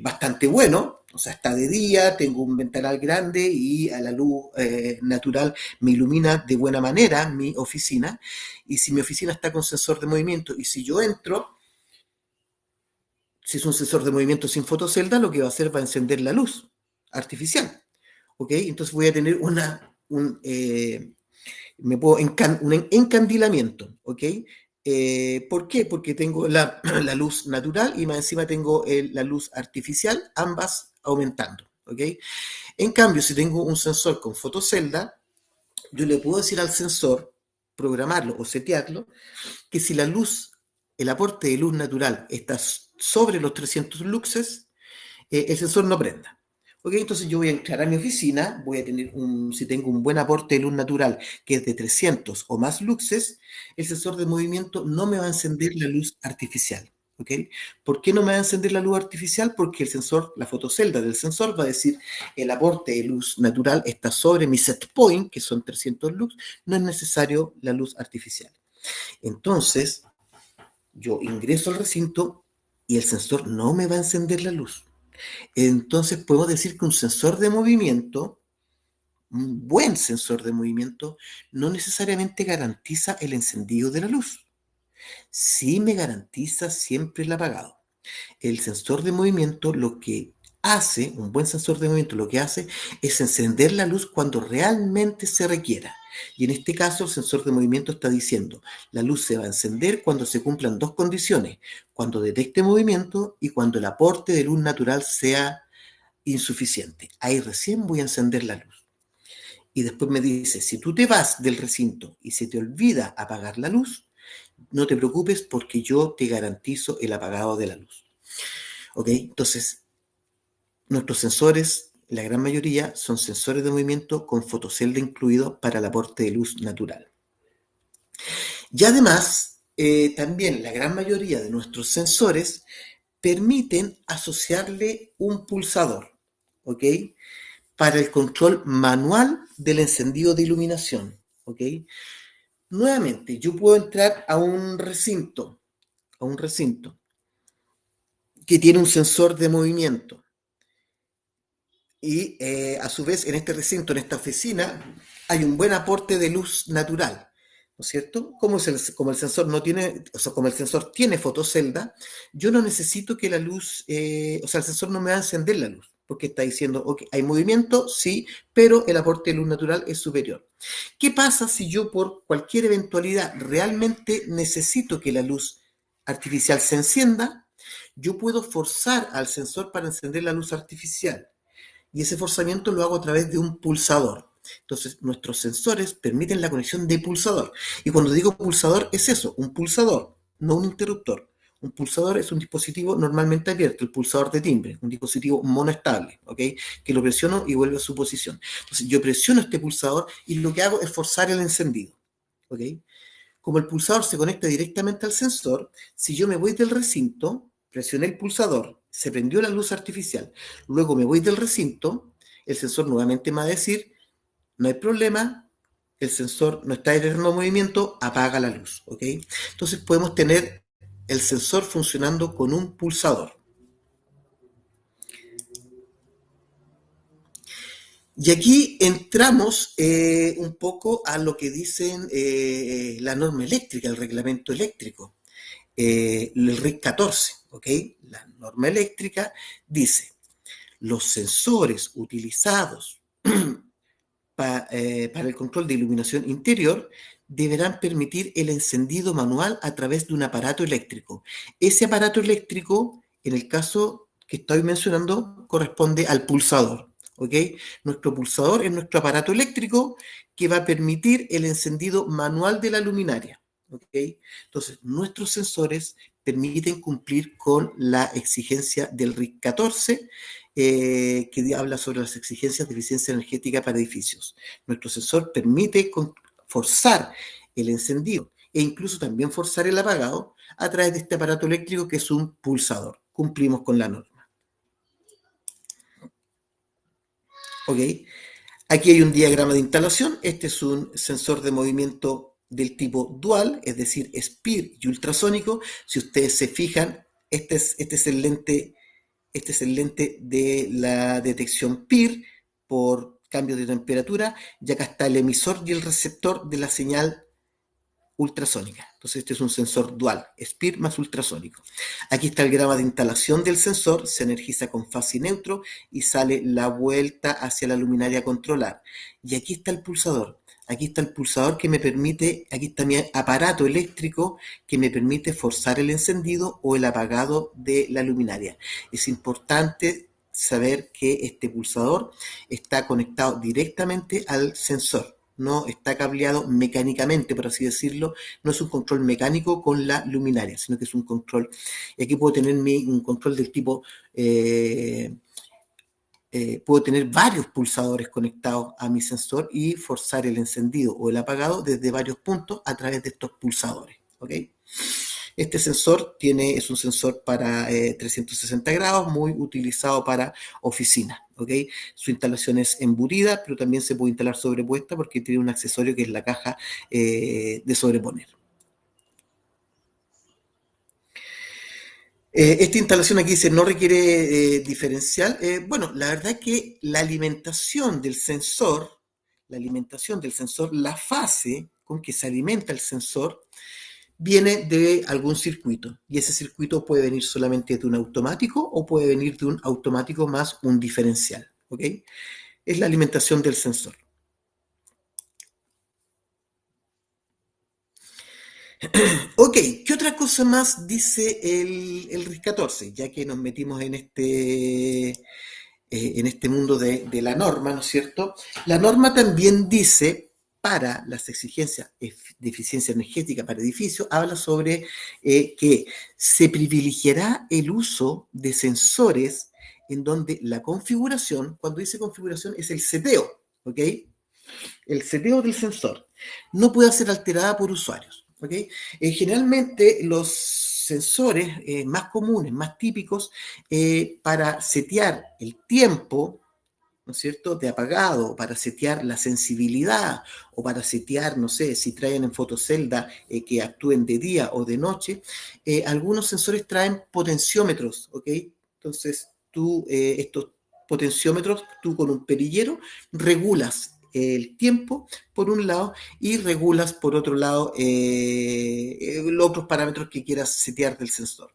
bastante bueno, o sea, está de día, tengo un ventanal grande y a la luz natural me ilumina de buena manera mi oficina. Y si mi oficina está con sensor de movimiento y si yo entro, si es un sensor de movimiento sin fotocelda, lo que va a hacer va a encender la luz artificial. ¿Ok? Entonces voy a tener Me puedo un encandilamiento, ¿ok? ¿Por qué? Porque tengo la luz natural y más encima tengo la luz artificial, ambas aumentando, ¿ok? En cambio, si tengo un sensor con fotocelda, yo le puedo decir al sensor, programarlo o setearlo, que si la luz, el aporte de luz natural está sobre los 300 luxes, el sensor no prenda. Ok, entonces yo voy a entrar a mi oficina, voy a tener si tengo un buen aporte de luz natural que es de 300 o más luxes, el sensor de movimiento no me va a encender la luz artificial. ¿Ok? ¿Por qué no me va a encender la luz artificial? Porque el sensor, la fotocelda del sensor va a decir el aporte de luz natural está sobre mi set point, que son 300 lux, no es necesario la luz artificial. Entonces, yo ingreso al recinto y el sensor no me va a encender la luz. Entonces podemos decir que un sensor de movimiento, un buen sensor de movimiento, no necesariamente garantiza el encendido de la luz. Sí me garantiza siempre el apagado. El sensor de movimiento lo que hace, un buen sensor de movimiento lo que hace es encender la luz cuando realmente se requiera. Y en este caso el sensor de movimiento está diciendo, la luz se va a encender cuando se cumplan dos condiciones, cuando detecte movimiento y cuando el aporte de luz natural sea insuficiente. Ahí recién voy a encender la luz. Y después me dice, si tú te vas del recinto y se te olvida apagar la luz, no te preocupes porque yo te garantizo el apagado de la luz. ¿Ok? Entonces, nuestros sensores, la gran mayoría, son sensores de movimiento con fotocelda incluido para el aporte de luz natural. Y además, también la gran mayoría de nuestros sensores permiten asociarle un pulsador, ¿ok? Para el control manual del encendido de iluminación, ¿ok? Nuevamente, yo puedo entrar a un recinto que tiene un sensor de movimiento y a su vez en este recinto, en esta oficina, hay un buen aporte de luz natural, ¿no es cierto? Como el sensor no tiene, o sea, como el sensor tiene fotocelda, yo no necesito que la luz, o sea, el sensor no me va a encender la luz, porque está diciendo, ok, hay movimiento, sí, pero el aporte de luz natural es superior. ¿Qué pasa si yo por cualquier eventualidad realmente necesito que la luz artificial se encienda? Yo puedo forzar al sensor para encender la luz artificial y ese forzamiento lo hago a través de un pulsador. Entonces, nuestros sensores permiten la conexión de pulsador. Y cuando digo pulsador, es eso, un pulsador, no un interruptor. Un pulsador es un dispositivo normalmente abierto, el pulsador de timbre, un dispositivo monoestable, ¿ok? Que lo presiono y vuelve a su posición. Entonces, yo presiono este pulsador y lo que hago es forzar el encendido, ¿ok? Como el pulsador se conecta directamente al sensor, si yo me voy del recinto, presioné el pulsador, se prendió la luz artificial, luego me voy del recinto, el sensor nuevamente me va a decir, no hay problema, el sensor no está generando movimiento, apaga la luz, ¿ok? Entonces podemos tener el sensor funcionando con un pulsador. Y aquí entramos un poco a lo que dicen la norma eléctrica, el reglamento eléctrico. El RIC 14, ¿ok? La norma eléctrica dice, los sensores utilizados para el control de iluminación interior deberán permitir el encendido manual a través de un aparato eléctrico. Ese aparato eléctrico, en el caso que estoy mencionando, corresponde al pulsador, ¿ok? Nuestro pulsador es nuestro aparato eléctrico que va a permitir el encendido manual de la luminaria. ¿Okay? Entonces, nuestros sensores permiten cumplir con la exigencia del RIC 14, que habla sobre las exigencias de eficiencia energética para edificios. Nuestro sensor permite forzar el encendido e incluso también forzar el apagado a través de este aparato eléctrico que es un pulsador. Cumplimos con la norma. ¿Ok? Aquí hay un diagrama de instalación. Este es un sensor de movimiento del tipo dual, es decir, SPIR y ultrasónico. Si ustedes se fijan, este es el lente de la detección PIR por cambios de temperatura, y acá está el emisor y el receptor de la señal ultrasónica. Entonces este es un sensor dual, SPIR más ultrasónico. Aquí está el grama de instalación del sensor, se energiza con fase y neutro y sale la vuelta hacia la luminaria a controlar. Y aquí está el pulsador. aquí está el pulsador que me permite, aquí está mi aparato eléctrico que me permite forzar el encendido o el apagado de la luminaria. Es importante saber que este pulsador está conectado directamente al sensor, no está cableado mecánicamente, por así decirlo, no es un control mecánico con la luminaria, sino que es un control, y aquí puedo tener un control del tipo, puedo tener varios pulsadores conectados a mi sensor y forzar el encendido o el apagado desde varios puntos a través de estos pulsadores, ¿ok? Este sensor es un sensor para 360 grados, muy utilizado para oficinas, ¿ok? Su instalación es embutida, pero también se puede instalar sobrepuesta porque tiene un accesorio que es la caja de sobreponer. Esta instalación aquí dice no requiere diferencial. Bueno, la verdad es que la alimentación del sensor, la fase con que se alimenta el sensor, viene de algún circuito. Y ese circuito puede venir solamente de un automático o puede venir de un automático más un diferencial. ¿Ok? Es la alimentación del sensor. Ok, ¿qué otra cosa más dice el RIS 14? Ya que nos metimos en este mundo de la norma, ¿no es cierto? La norma también dice, para las exigencias de eficiencia energética para edificios, habla sobre que se privilegiará el uso de sensores en donde la configuración, cuando dice configuración, es el seteo, ¿ok? El seteo del sensor no puede ser alterada por usuarios, ¿ok? Generalmente los sensores más comunes, más típicos, para setear el tiempo, ¿no es cierto?, de apagado, para setear la sensibilidad o para setear, no sé, si traen en fotocelda que actúen de día o de noche, algunos sensores traen potenciómetros, ¿ok? Entonces, estos potenciómetros, tú con un perillero regulas el tiempo por un lado y regulas por otro lado los otros parámetros que quieras setear del sensor.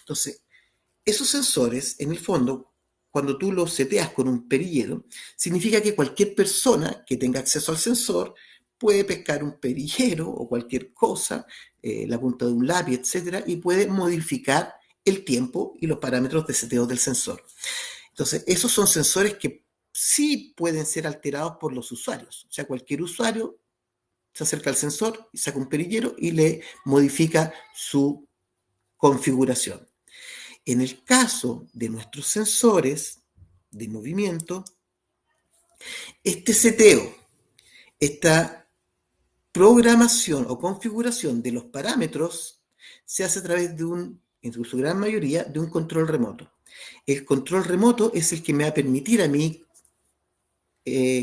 Entonces, esos sensores, en el fondo, cuando tú los seteas con un perillero, significa que cualquier persona que tenga acceso al sensor puede pescar un perillero o cualquier cosa, la punta de un lápiz, etcétera, y puede modificar el tiempo y los parámetros de seteo del sensor. Entonces, esos son sensores que sí pueden ser alterados por los usuarios. O sea, cualquier usuario se acerca al sensor y saca un perillero y le modifica su configuración. En el caso de nuestros sensores de movimiento, este seteo, esta programación o configuración de los parámetros se hace a través de en su gran mayoría, de un control remoto. El control remoto es el que me va a permitir a mí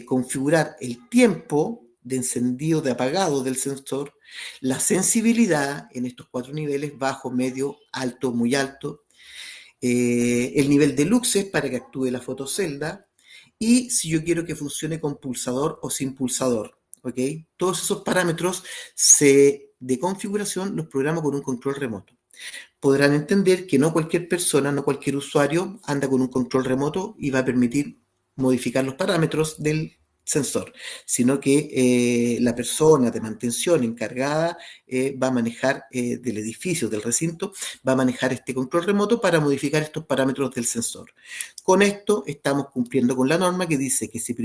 configurar el tiempo de encendido, de apagado del sensor, la sensibilidad en estos 4 niveles, bajo, medio, alto, muy alto, el nivel de luxes para que actúe la fotocelda y si yo quiero que funcione con pulsador o sin pulsador. ¿Ok? Todos esos parámetros de configuración los programo con un control remoto. Podrán entender que no cualquier persona, no cualquier usuario anda con un control remoto y va a permitir modificar los parámetros del sensor, sino que la persona de mantención encargada va a manejar del edificio, del recinto, va a manejar este control remoto para modificar estos parámetros del sensor. Con esto estamos cumpliendo con la norma que dice que se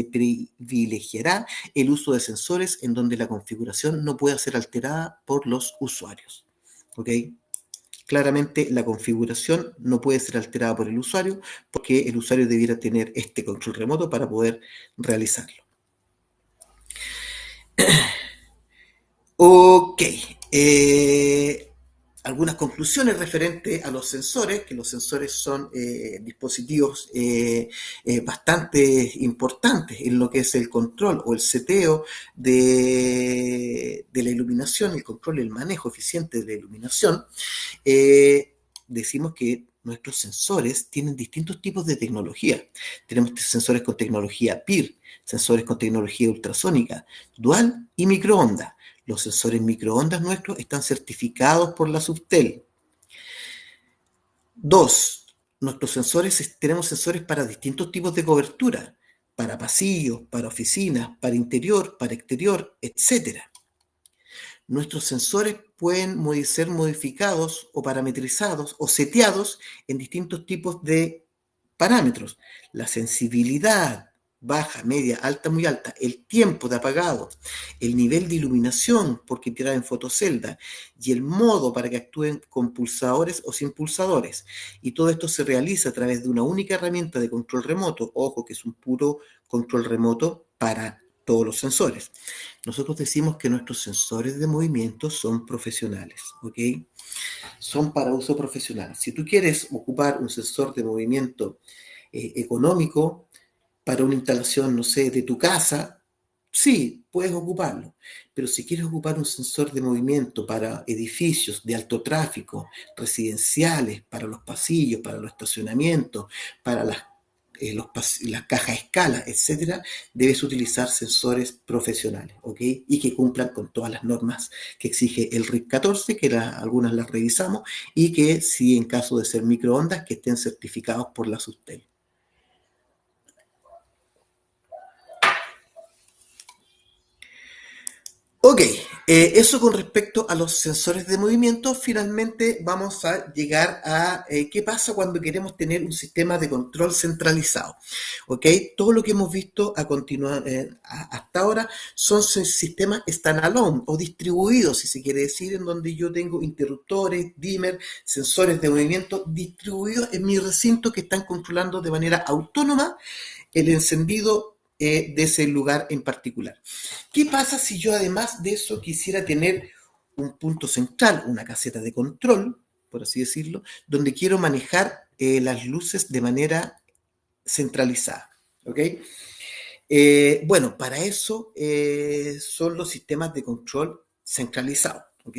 privilegiará el uso de sensores en donde la configuración no pueda ser alterada por los usuarios. ¿Ok? Claramente la configuración no puede ser alterada por el usuario porque el usuario debiera tener este control remoto para poder realizarlo. Ok. Algunas conclusiones referentes a los sensores, que los sensores son dispositivos bastante importantes en lo que es el control o el seteo de la iluminación, el control y el manejo eficiente de la iluminación. Decimos que nuestros sensores tienen distintos tipos de tecnología. Tenemos sensores con tecnología PIR, sensores con tecnología ultrasónica, dual y microondas. Los sensores microondas nuestros están certificados por la Subtel. 2. Tenemos sensores para distintos tipos de cobertura. para pasillos, para oficinas, para interior, para exterior, etcétera. Nuestros sensores pueden ser modificados o parametrizados o seteados en distintos tipos de parámetros. La sensibilidad, baja, media, alta, muy alta, el tiempo de apagado, el nivel de iluminación, porque en fotocelda, y el modo para que actúen con pulsadores o sin pulsadores. Y todo esto se realiza a través de una única herramienta de control remoto. Ojo, que es un puro control remoto para todos los sensores. Nosotros decimos que nuestros sensores de movimiento son profesionales, ¿ok? Son para uso profesional. Si tú quieres ocupar un sensor de movimiento económico para una instalación, no sé, de tu casa, sí, puedes ocuparlo. Pero si quieres ocupar un sensor de movimiento para edificios de alto tráfico, residenciales, para los pasillos, para los estacionamientos, para las cajas a escala, etcétera, debes utilizar sensores profesionales, ¿ok? Y que cumplan con todas las normas que exige el RIC 14, que algunas las revisamos, y que, si en caso de ser microondas, que estén certificados por la SUSTEL. Ok, eso con respecto a los sensores de movimiento. Finalmente vamos a llegar a qué pasa cuando queremos tener un sistema de control centralizado. Ok, todo lo que hemos visto hasta ahora son sistemas standalone o distribuidos, si se quiere decir, en donde yo tengo interruptores, dimmer, sensores de movimiento distribuidos en mi recinto que están controlando de manera autónoma el encendido de ese lugar en particular. ¿Qué pasa si yo además de eso quisiera tener un punto central, una caseta de control, por así decirlo, donde quiero manejar las luces de manera centralizada? ¿Ok? Bueno, para eso son los sistemas de control centralizados. ¿Ok?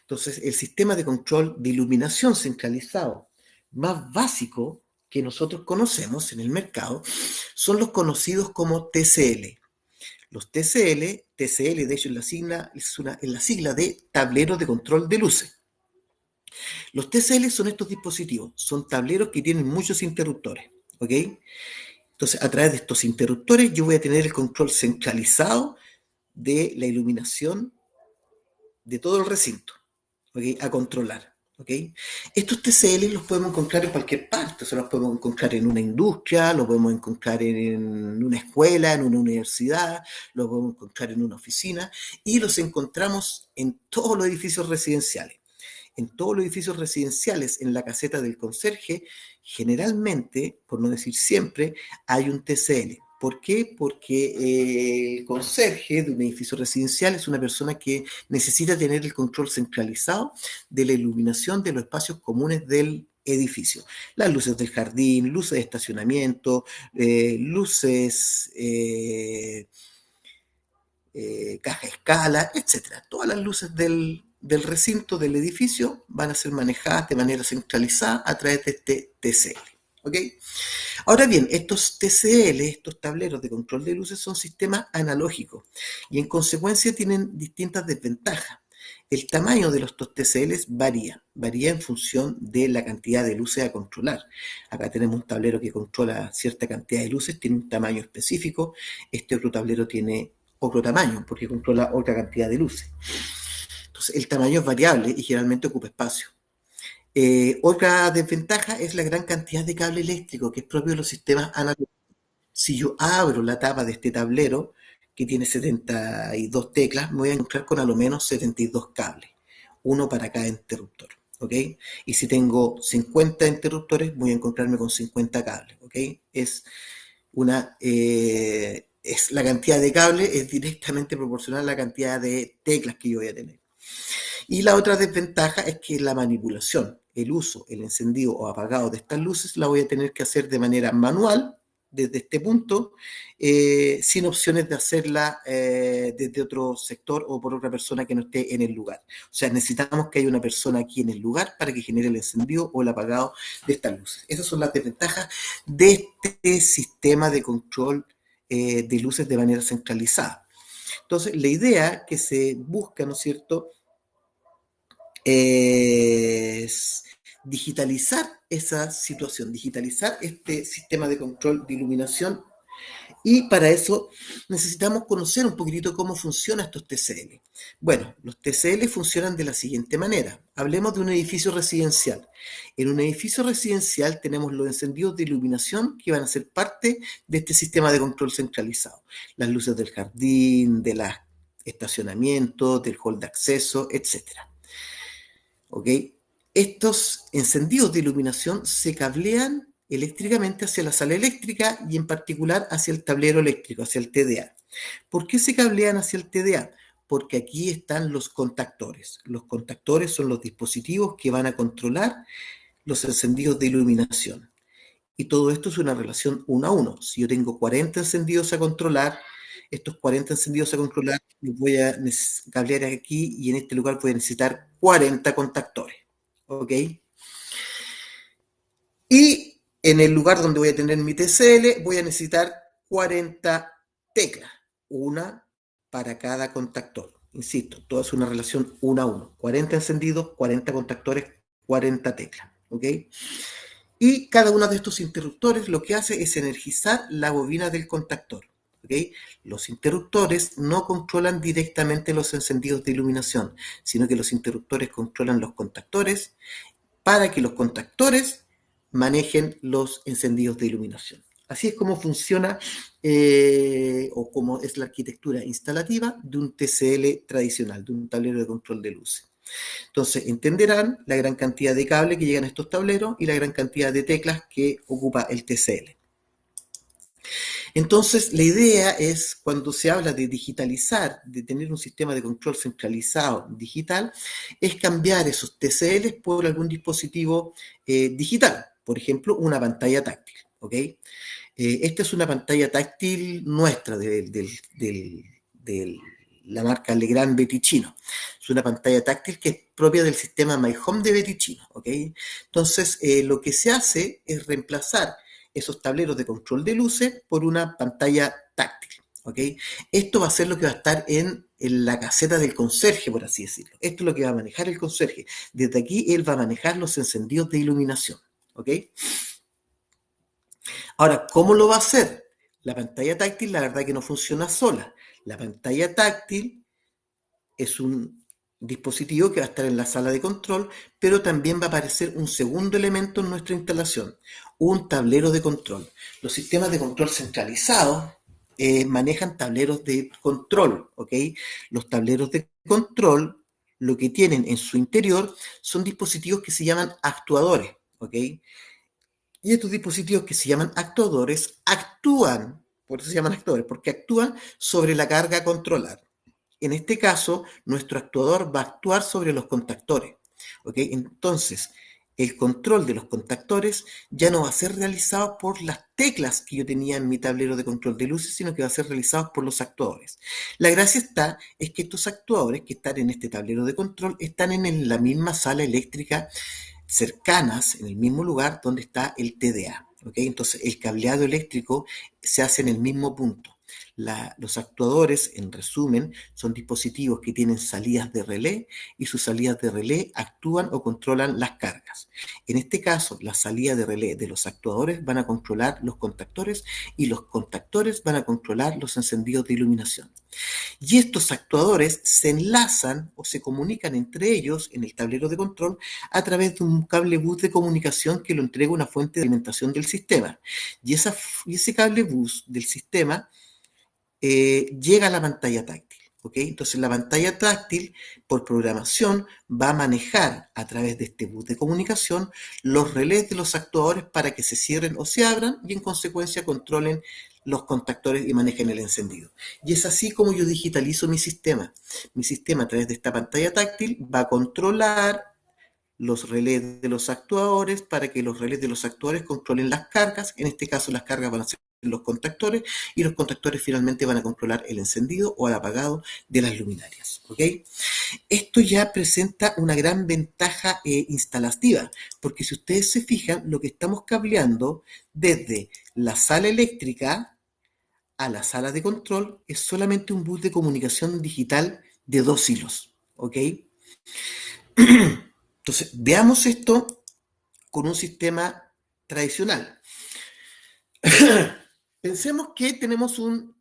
Entonces, el sistema de control de iluminación centralizado más básico que nosotros conocemos en el mercado son los conocidos como TCL. Los TCL de hecho es la sigla de tablero de control de luces. Los TCL son estos dispositivos, son tableros que tienen muchos interruptores, ¿ok? Entonces, a través de estos interruptores yo voy a tener el control centralizado de la iluminación de todo el recinto, ¿ok? A controlar, ¿ok? Estos TCL los podemos encontrar en cualquier parte, o sea, los podemos encontrar en una industria, los podemos encontrar en una escuela, en una universidad, los podemos encontrar en una oficina y los encontramos en todos los edificios residenciales. En todos los edificios residenciales, en la caseta del conserje, generalmente, por no decir siempre, hay un TCL. ¿Por qué? Porque el conserje de un edificio residencial es una persona que necesita tener el control centralizado de la iluminación de los espacios comunes del edificio. Las luces del jardín, luces de estacionamiento, luces, caja escala, etcétera. Todas las luces del recinto del edificio van a ser manejadas de manera centralizada a través de este TCL. ¿Ok? Ahora bien, estos TCL, estos tableros de control de luces, son sistemas analógicos y en consecuencia tienen distintas desventajas. El tamaño de los TCLs varía en función de la cantidad de luces a controlar. Acá tenemos un tablero que controla cierta cantidad de luces, tiene un tamaño específico. Este otro tablero tiene otro tamaño porque controla otra cantidad de luces. Entonces, el tamaño es variable y generalmente ocupa espacio. Otra desventaja es la gran cantidad de cable eléctrico que es propio de los sistemas analógicos. Si yo abro la tapa de este tablero, que tiene 72 teclas, me voy a encontrar con a lo menos 72 cables, uno para cada interruptor, ¿ok? Y si tengo 50 interruptores, voy a encontrarme con 50 cables, ¿ok? La cantidad de cables es directamente proporcional a la cantidad de teclas que yo voy a tener. Y la otra desventaja es que la manipulación, el uso, el encendido o apagado de estas luces la voy a tener que hacer de manera manual desde este punto, sin opciones de hacerla desde otro sector o por otra persona que no esté en el lugar. O sea, necesitamos que haya una persona aquí en el lugar para que genere el encendido o el apagado de estas luces. Esas son las desventajas de este sistema de control de luces de manera centralizada. Entonces, la idea que se busca, ¿no es cierto?, es digitalizar esa situación, digitalizar este sistema de control de iluminación Y para eso necesitamos conocer un poquitito cómo funcionan estos TCL. Bueno, los TCL funcionan de la siguiente manera. Hablemos de un edificio residencial. En un edificio residencial tenemos los encendidos de iluminación que van a ser parte de este sistema de control centralizado. Las luces del jardín, de los estacionamientos, del hall de acceso, etcétera. ¿Ok? Estos encendidos de iluminación se cablean eléctricamente hacia la sala eléctrica y en particular hacia el tablero eléctrico, hacia el TDA. ¿Por qué se cablean hacia el TDA? Porque aquí están los contactores. Los contactores son los dispositivos que van a controlar los encendidos de iluminación. Y todo esto es una relación 1 a 1. Si yo tengo 40 encendidos a controlar, estos 40 encendidos a controlar los voy a cablear aquí y en este lugar voy a necesitar 40 contactores. ¿Ok? Y en el lugar donde voy a tener mi TCL voy a necesitar 40 teclas, una para cada contactor. Insisto, todo es una relación 1 a 1. 40 encendidos, 40 contactores, 40 teclas. ¿Ok? Y cada uno de estos interruptores lo que hace es energizar la bobina del contactor. ¿Okay? Los interruptores no controlan directamente los encendidos de iluminación, sino que los interruptores controlan los contactores para que los contactores manejen los encendidos de iluminación. Así es como funciona o como es la arquitectura instalativa de un TCL tradicional, de un tablero de control de luces. Entonces, entenderán la gran cantidad de cables que llegan a estos tableros y la gran cantidad de teclas que ocupa el TCL. Entonces, la idea es, cuando se habla de digitalizar, de tener un sistema de control centralizado digital, es cambiar esos TCLs por algún dispositivo digital, por ejemplo, una pantalla táctil. ¿Ok? Esta es una pantalla táctil nuestra de la marca Legrand Beticino. Es una pantalla táctil que es propia del sistema My Home de Beticino. ¿Ok? Entonces, lo que se hace es reemplazar esos tableros de control de luces por una pantalla táctil. ¿Ok? Esto va a ser lo que va a estar en la caseta del conserje, por así decirlo. Esto es lo que va a manejar el conserje. Desde aquí él va a manejar los encendidos de iluminación. ¿Ok? Ahora, ¿cómo lo va a hacer? La pantalla táctil, la verdad que no funciona sola. La pantalla táctil es un dispositivo que va a estar en la sala de control, pero también va a aparecer un segundo elemento en nuestra instalación, un tablero de control. Los sistemas de control centralizados manejan tableros de control, ¿ok? Los tableros de control lo que tienen en su interior son dispositivos que se llaman actuadores, ¿ok? Y estos dispositivos que se llaman actuadores actúan, por eso se llaman actuadores, porque actúan sobre la carga a controlar. En este caso, nuestro actuador va a actuar sobre los contactores. ¿Ok? Entonces, el control de los contactores ya no va a ser realizado por las teclas que yo tenía en mi tablero de control de luces, sino que va a ser realizado por los actuadores. La gracia está es que estos actuadores que están en este tablero de control están en la misma sala eléctrica cercanas, en el mismo lugar donde está el TDA. ¿Okay? Entonces, el cableado eléctrico se hace en el mismo punto. Los actuadores, en resumen, son dispositivos que tienen salidas de relé y sus salidas de relé actúan o controlan las cargas. En este caso, las salidas de relé de los actuadores van a controlar los contactores y los contactores van a controlar los encendidos de iluminación. Y estos actuadores se enlazan o se comunican entre ellos en el tablero de control a través de un cable bus de comunicación que lo entrega una fuente de alimentación del sistema. Y ese cable bus del sistema llega a la pantalla táctil. ¿Ok? Entonces la pantalla táctil, por programación, va a manejar a través de este bus de comunicación los relés de los actuadores para que se cierren o se abran y en consecuencia controlen los contactores y manejen el encendido. Y es así como yo digitalizo mi sistema. Mi sistema a través de esta pantalla táctil va a controlar los relés de los actuadores para que los relés de los actuadores controlen las cargas. En este caso las cargas van a ser los contactores y los contactores finalmente van a controlar el encendido o el apagado de las luminarias. ¿Ok? Esto ya presenta una gran ventaja instalativa, porque si ustedes se fijan, lo que estamos cableando desde la sala eléctrica a la sala de control es solamente un bus de comunicación digital de 2 hilos. ¿Ok? Entonces, veamos esto con un sistema tradicional. Pensemos que tenemos un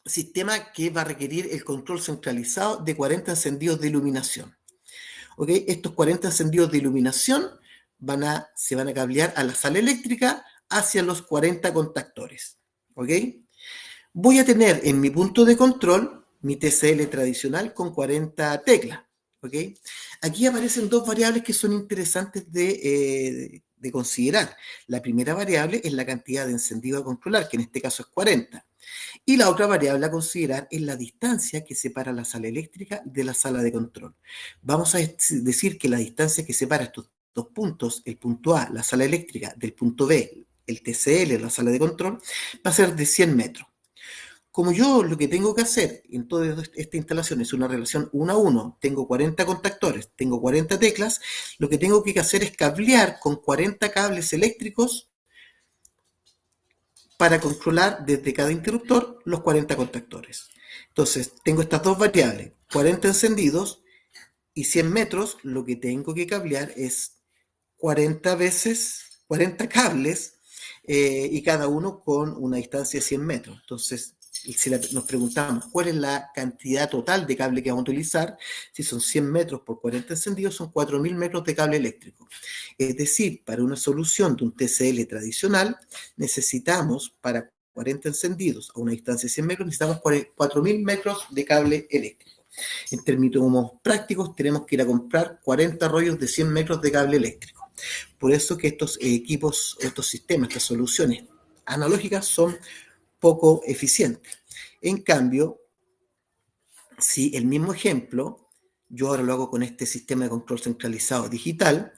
sistema que va a requerir el control centralizado de 40 encendidos de iluminación. ¿Ok? Estos 40 encendidos de iluminación se van a cablear a la sala eléctrica hacia los 40 contactores. ¿Ok? Voy a tener en mi punto de control mi TCL tradicional con 40 teclas. ¿Ok? Aquí aparecen dos variables que son interesantes de considerar. La primera variable es la cantidad de encendido a controlar, que en este caso es 40. Y la otra variable a considerar es la distancia que separa la sala eléctrica de la sala de control. Vamos a decir que la distancia que separa estos dos puntos, el punto A, la sala eléctrica, del punto B, el TCL, la sala de control, va a ser de 100 metros. Como yo lo que tengo que hacer en toda esta instalación es una relación 1 a 1, tengo 40 contactores, tengo 40 teclas, lo que tengo que hacer es cablear con 40 cables eléctricos para controlar desde cada interruptor los 40 contactores. Entonces, tengo estas dos variables, 40 encendidos y 100 metros, lo que tengo que cablear es 40 veces, 40 cables, y cada uno con una distancia de 100 metros. Entonces, si nos preguntamos cuál es la cantidad total de cable que vamos a utilizar, si son 100 metros por 40 encendidos, son 4.000 metros de cable eléctrico. Es decir, para una solución de un TCL tradicional, necesitamos para 40 encendidos a una distancia de 100 metros, necesitamos 4.000 metros de cable eléctrico. En términos prácticos, tenemos que ir a comprar 40 rollos de 100 metros de cable eléctrico. Por eso que estos equipos, estos sistemas, estas soluciones analógicas son poco eficientes. En cambio, si el mismo ejemplo, yo ahora lo hago con este sistema de control centralizado digital,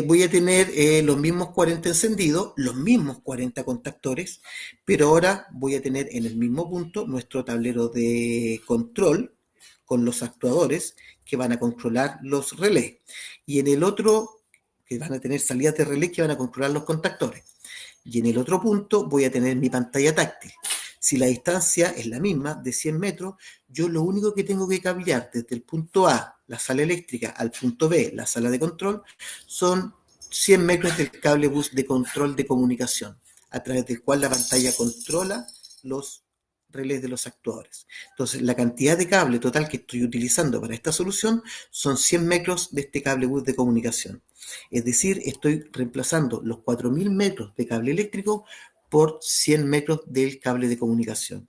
voy a tener los mismos 40 encendidos, los mismos 40 contactores, pero ahora voy a tener en el mismo punto nuestro tablero de control con los actuadores que van a controlar los relés. Y en el otro, que van a tener salidas de relé que van a controlar los contactores. Y en el otro punto voy a tener mi pantalla táctil. Si la distancia es la misma, de 100 metros, yo lo único que tengo que cablear desde el punto A, la sala eléctrica, al punto B, la sala de control, son 100 metros del cable bus de control de comunicación, a través del cual la pantalla controla los relés de los actuadores. Entonces, la cantidad de cable total que estoy utilizando para esta solución son 100 metros de este cable bus de comunicación. Es decir, estoy reemplazando los 4.000 metros de cable eléctrico por 100 metros del cable de comunicación.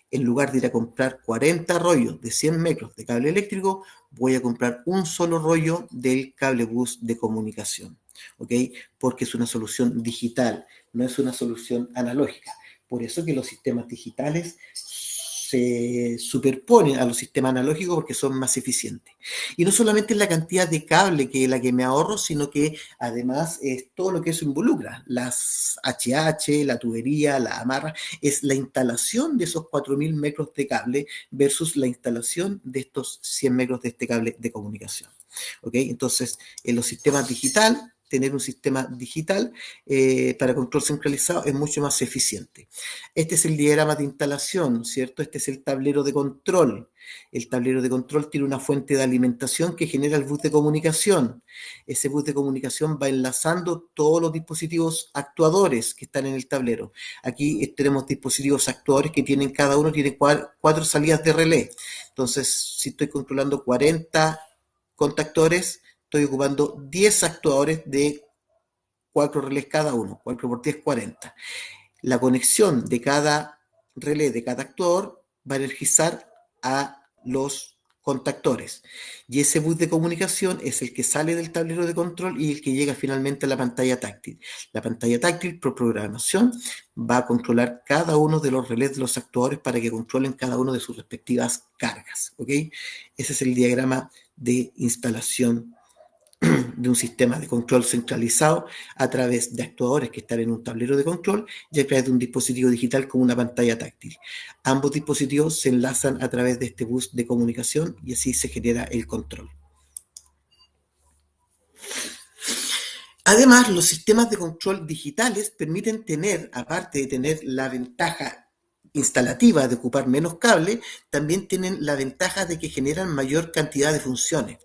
En lugar de ir a comprar 40 rollos de 100 metros de cable eléctrico, voy a comprar un solo rollo del cable bus de comunicación. ¿Ok? Porque es una solución digital, no es una solución analógica. Por eso que los sistemas digitales se superponen a los sistemas analógicos porque son más eficientes. Y no solamente es la cantidad de cable que la que me ahorro, sino que además es todo lo que eso involucra, las HH, la tubería, la amarra, es la instalación de esos 4.000 metros de cable versus la instalación de estos 100 metros de este cable de comunicación. ¿Ok? Entonces, en los sistemas digitales, tener un sistema digital para control centralizado es mucho más eficiente. Este es el diagrama de instalación, ¿cierto? Este es el tablero de control. El tablero de control tiene una fuente de alimentación que genera el bus de comunicación. Ese bus de comunicación va enlazando todos los dispositivos actuadores que están en el tablero. Aquí tenemos dispositivos actuadores que tienen, cada uno tiene 4 salidas de relé. Entonces, si estoy controlando 40 contactores, estoy ocupando 10 actuadores de 4 relés cada uno, 4 por 10, 40. La conexión de cada relé, de cada actuador, va a energizar a los contactores. Y ese bus de comunicación es el que sale del tablero de control y el que llega finalmente a la pantalla táctil. La pantalla táctil, por programación, va a controlar cada uno de los relés de los actuadores para que controlen cada uno de sus respectivas cargas. ¿Ok? Ese es el diagrama de instalación de un sistema de control centralizado a través de actuadores que están en un tablero de control y a través de un dispositivo digital con una pantalla táctil. Ambos dispositivos se enlazan a través de este bus de comunicación y así se genera el control. Además, los sistemas de control digitales permiten tener, aparte de tener la ventaja instalativa de ocupar menos cable, también tienen la ventaja de que generan mayor cantidad de funciones.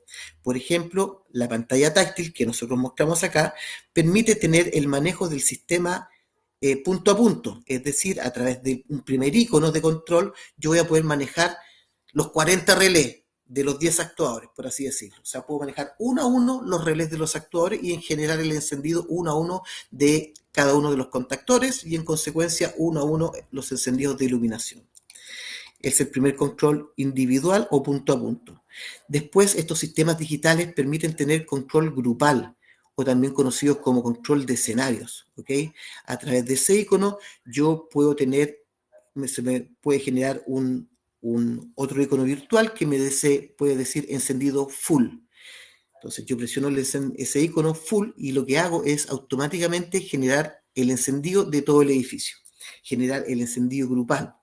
Por ejemplo, la pantalla táctil que nosotros mostramos acá permite tener el manejo del sistema punto a punto, es decir, a través de un primer icono de control, yo voy a poder manejar los 40 relés de los 10 actuadores, por así decirlo. O sea, puedo manejar uno a uno los relés de los actuadores y en generar el encendido uno a uno de cada uno de los contactores y en consecuencia uno a uno los encendidos de iluminación. Es el primer control individual o punto a punto. Después, estos sistemas digitales permiten tener control grupal o también conocidos como control de escenarios. ¿Ok? A través de ese icono yo puedo tener, se me puede generar un otro icono virtual que me puede decir encendido full. Entonces yo presiono ese icono full y lo que hago es automáticamente generar el encendido de todo el edificio, generar el encendido grupal.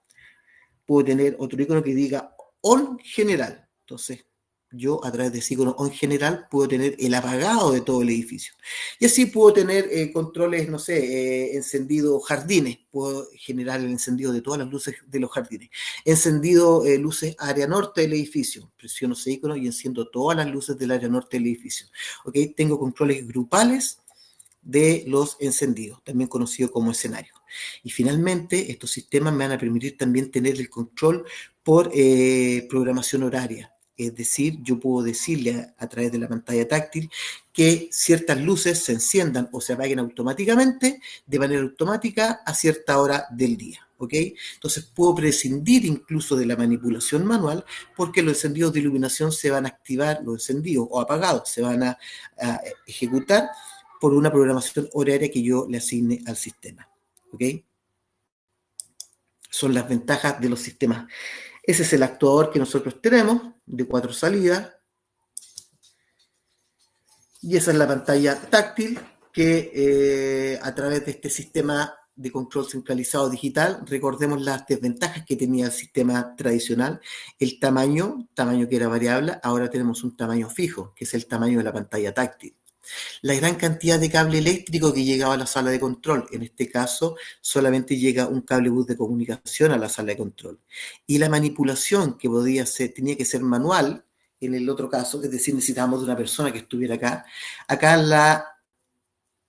Puedo tener otro icono que diga on general. Entonces, yo a través de ese icono on general puedo tener el apagado de todo el edificio. Y así puedo tener controles, no sé, encendido jardines. Puedo generar el encendido de todas las luces de los jardines. Encendido luces área norte del edificio. Presiono ese icono y enciendo todas las luces del área norte del edificio. ¿Ok? Tengo controles grupales de los encendidos, también conocido como escenario. Y finalmente, estos sistemas me van a permitir también tener el control por programación horaria. Es decir, yo puedo decirle a través de la pantalla táctil que ciertas luces se enciendan o se apaguen automáticamente, de manera automática, a cierta hora del día. ¿Ok? Entonces puedo prescindir incluso de la manipulación manual porque los encendidos de iluminación se van a activar, los encendidos o apagados se van a ejecutar por una programación horaria que yo le asigne al sistema. ¿Ok? Son las ventajas de los sistemas. Ese es el actuador que nosotros tenemos, de 4 salidas. Y esa es la pantalla táctil que a través de este sistema de control centralizado digital, recordemos las desventajas que tenía el sistema tradicional, el tamaño que era variable, ahora tenemos un tamaño fijo, que es el tamaño de la pantalla táctil. La gran cantidad de cable eléctrico que llegaba a la sala de control, en este caso solamente llega un cable bus de comunicación a la sala de control. Y la manipulación que tenía que ser manual, en el otro caso, es decir, necesitábamos de una persona que estuviera acá,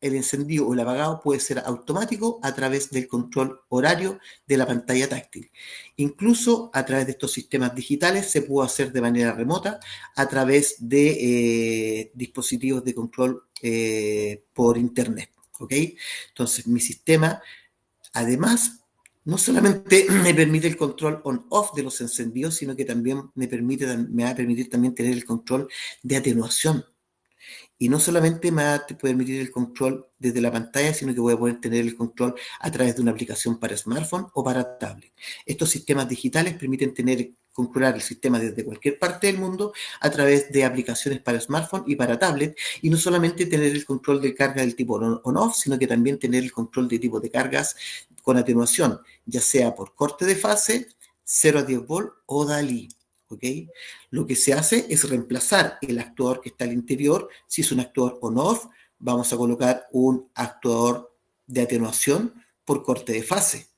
el encendido o el apagado puede ser automático a través del control horario de la pantalla táctil. Incluso a través de estos sistemas digitales se puede hacer de manera remota a través de dispositivos de control por internet. ¿Ok? Entonces mi sistema además no solamente me permite el control on-off de los encendidos, sino que también me va a permitir también tener el control de atenuación. Y no solamente me va a permitir el control desde la pantalla, sino que voy a poder tener el control a través de una aplicación para smartphone o para tablet. Estos sistemas digitales permiten controlar el sistema desde cualquier parte del mundo a través de aplicaciones para smartphone y para tablet, y no solamente tener el control de carga del tipo on-off, sino que también tener el control de tipo de cargas con atenuación, ya sea por corte de fase, 0 a 10 volt o DALI. ¿Ok? Lo que se hace es reemplazar el actuador que está al interior. Si es un actuador on-off, vamos a colocar un actuador de atenuación por corte de fase.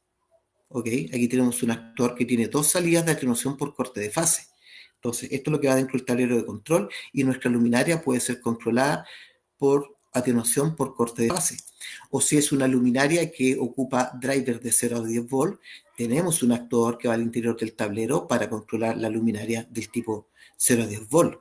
¿Ok? Aquí tenemos un actuador que tiene 2 salidas de atenuación por corte de fase. Entonces, esto es lo que va dentro del tablero de control y nuestra luminaria puede ser controlada por atenuación por corte de fase. O si es una luminaria que ocupa drivers de 0 a 10 volt, tenemos un actuador que va al interior del tablero para controlar la luminaria del tipo 0 a 10 volt.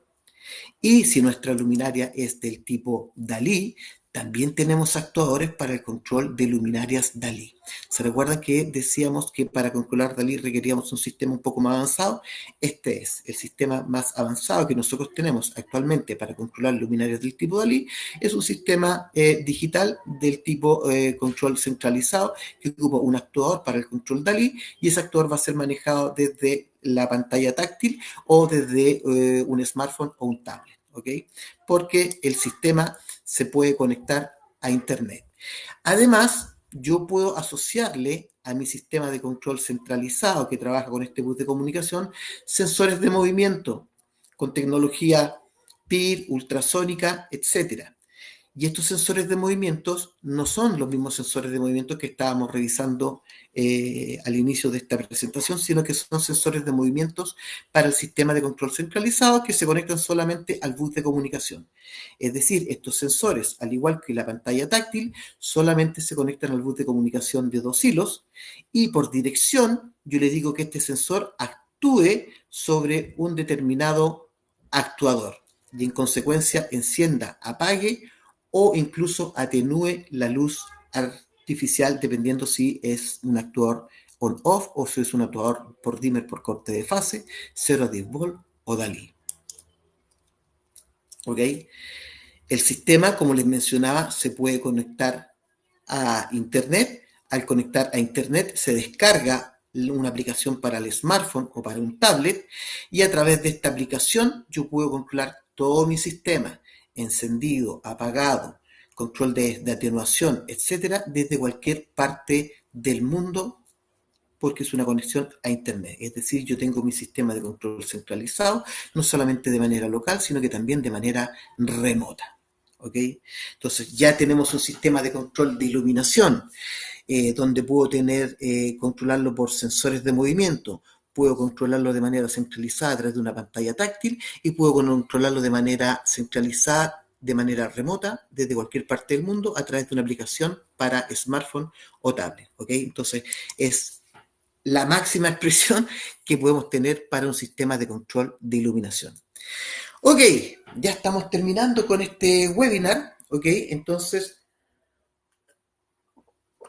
Y si nuestra luminaria es del tipo DALI, también tenemos actuadores para el control de luminarias DALI. ¿Se recuerdan que decíamos que para controlar DALI requeríamos un sistema un poco más avanzado? Este es el sistema más avanzado que nosotros tenemos actualmente para controlar luminarias del tipo DALI. Es un sistema digital del tipo control centralizado que ocupa un actuador para el control DALI y ese actuador va a ser manejado desde la pantalla táctil o desde un smartphone o un tablet. ¿Ok? Porque el sistema se puede conectar a internet. Además, yo puedo asociarle a mi sistema de control centralizado que trabaja con este bus de comunicación sensores de movimiento con tecnología PIR, ultrasónica, etcétera. Y estos sensores de movimientos no son los mismos sensores de movimiento que estábamos revisando al inicio de esta presentación, sino que son sensores de movimientos para el sistema de control centralizado que se conectan solamente al bus de comunicación. Es decir, estos sensores, al igual que la pantalla táctil, solamente se conectan al bus de comunicación de 2 hilos y por dirección yo le digo que este sensor actúe sobre un determinado actuador y en consecuencia encienda, apague o incluso atenúe la luz artificial dependiendo si es un actuador on-off o si es un actuador por dimmer por corte de fase, 0 a 10 volt o Dalí. ¿Ok? El sistema, como les mencionaba, se puede conectar a Internet. Al conectar a Internet se descarga una aplicación para el smartphone o para un tablet y a través de esta aplicación yo puedo controlar todo mi sistema, encendido, apagado, control de atenuación, etcétera, desde cualquier parte del mundo porque es una conexión a Internet. Es decir, yo tengo mi sistema de control centralizado, no solamente de manera local, sino que también de manera remota. ¿Ok? Entonces ya tenemos un sistema de control de iluminación, donde puedo controlarlo por sensores de movimiento, puedo controlarlo de manera centralizada a través de una pantalla táctil y puedo controlarlo de manera centralizada, de manera remota, desde cualquier parte del mundo, a través de una aplicación para smartphone o tablet. ¿Ok? Entonces es la máxima expresión que podemos tener para un sistema de control de iluminación. Ok, ya estamos terminando con este webinar. Ok, entonces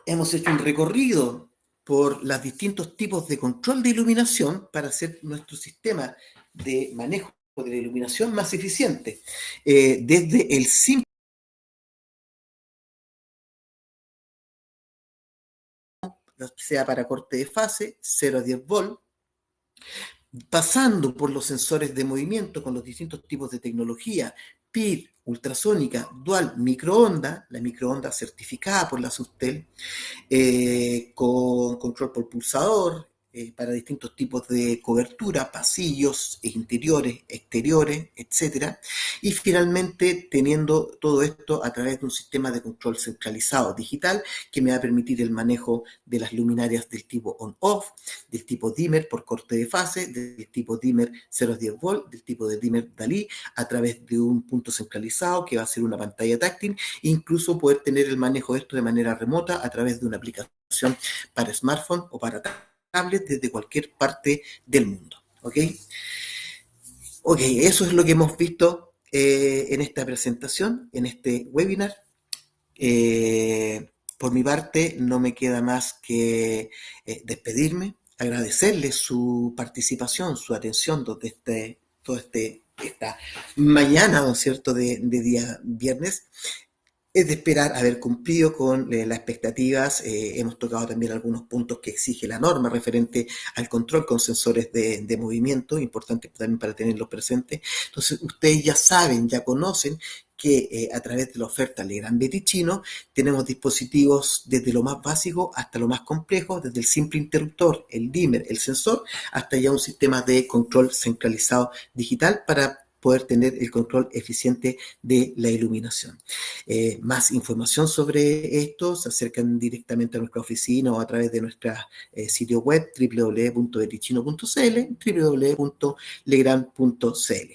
hemos hecho un recorrido por los distintos tipos de control de iluminación para hacer nuestro sistema de manejo de la iluminación más eficiente. Desde el simple, sea para corte de fase, 0 a 10 volt, pasando por los sensores de movimiento con los distintos tipos de tecnología, PIR, ultrasónica, dual, microonda, la microonda certificada por la Sustel, con control por pulsador, para distintos tipos de cobertura, pasillos, interiores, exteriores, etcétera. Y finalmente teniendo todo esto a través de un sistema de control centralizado digital que me va a permitir el manejo de las luminarias del tipo on-off, del tipo dimmer por corte de fase, del tipo dimmer 0 a 10 volt, del tipo de dimmer Dalí, a través de un punto centralizado que va a ser una pantalla táctil, e incluso poder tener el manejo de esto de manera remota a través de una aplicación para smartphone o para tablet desde cualquier parte del mundo. ¿Ok? Ok, eso es lo que hemos visto en esta presentación, en este webinar. Por mi parte, no me queda más que despedirme, agradecerles su participación, su atención desde esta mañana, ¿no es cierto?, de día viernes. Es de esperar haber cumplido con las expectativas. Hemos tocado también algunos puntos que exige la norma referente al control con sensores de movimiento, importante también para tenerlos presentes. Entonces, ustedes ya saben, ya conocen que a través de la oferta Legrand Beticino tenemos dispositivos desde lo más básico hasta lo más complejo, desde el simple interruptor, el dimmer, el sensor, hasta ya un sistema de control centralizado digital para poder tener el control eficiente de la iluminación. Más información sobre esto se acercan directamente a nuestra oficina o a través de nuestro sitio web www.beticino.cl, www.legrand.cl.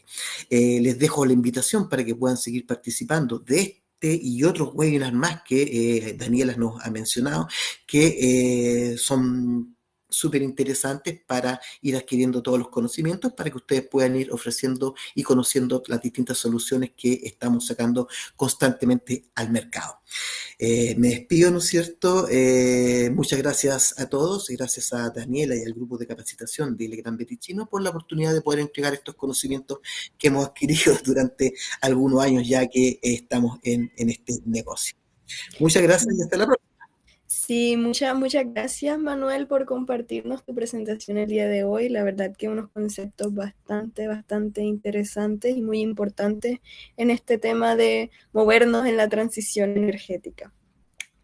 Les dejo la invitación para que puedan seguir participando de y otros webinars más que Daniela nos ha mencionado, que son súper interesantes para ir adquiriendo todos los conocimientos para que ustedes puedan ir ofreciendo y conociendo las distintas soluciones que estamos sacando constantemente al mercado. Me despido, ¿no es cierto? Muchas gracias a todos y gracias a Daniela y al grupo de capacitación de Legrand Beticino por la oportunidad de poder entregar estos conocimientos que hemos adquirido durante algunos años ya que estamos en este negocio. Muchas gracias y hasta la próxima. Sí, muchas gracias, Manuel, por compartirnos tu presentación el día de hoy. La verdad que unos conceptos bastante interesantes y muy importantes en este tema de movernos en la transición energética.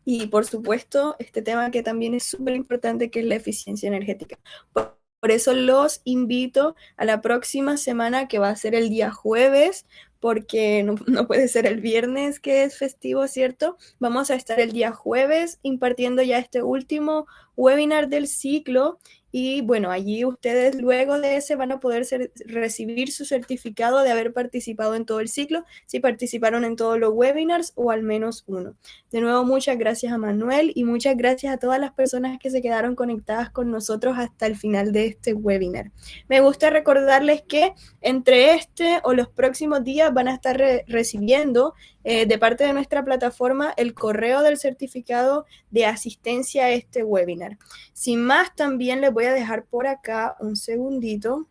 Y por supuesto, este tema que también es súper importante, que es la eficiencia energética. Por eso los invito a la próxima semana, que va a ser el día jueves, porque no puede ser el viernes que es festivo, ¿cierto? Vamos a estar el día jueves impartiendo ya este último webinar del ciclo. Y bueno, allí ustedes luego de ese van a poder recibir su certificado de haber participado en todo el ciclo, si participaron en todos los webinars o al menos uno. De nuevo, muchas gracias a Manuel y muchas gracias a todas las personas que se quedaron conectadas con nosotros hasta el final de este webinar. Me gusta recordarles que entre este o los próximos días van a estar recibiendo de parte de nuestra plataforma el correo del certificado de asistencia a este webinar. Sin más, también les voy a dejar por acá un segundito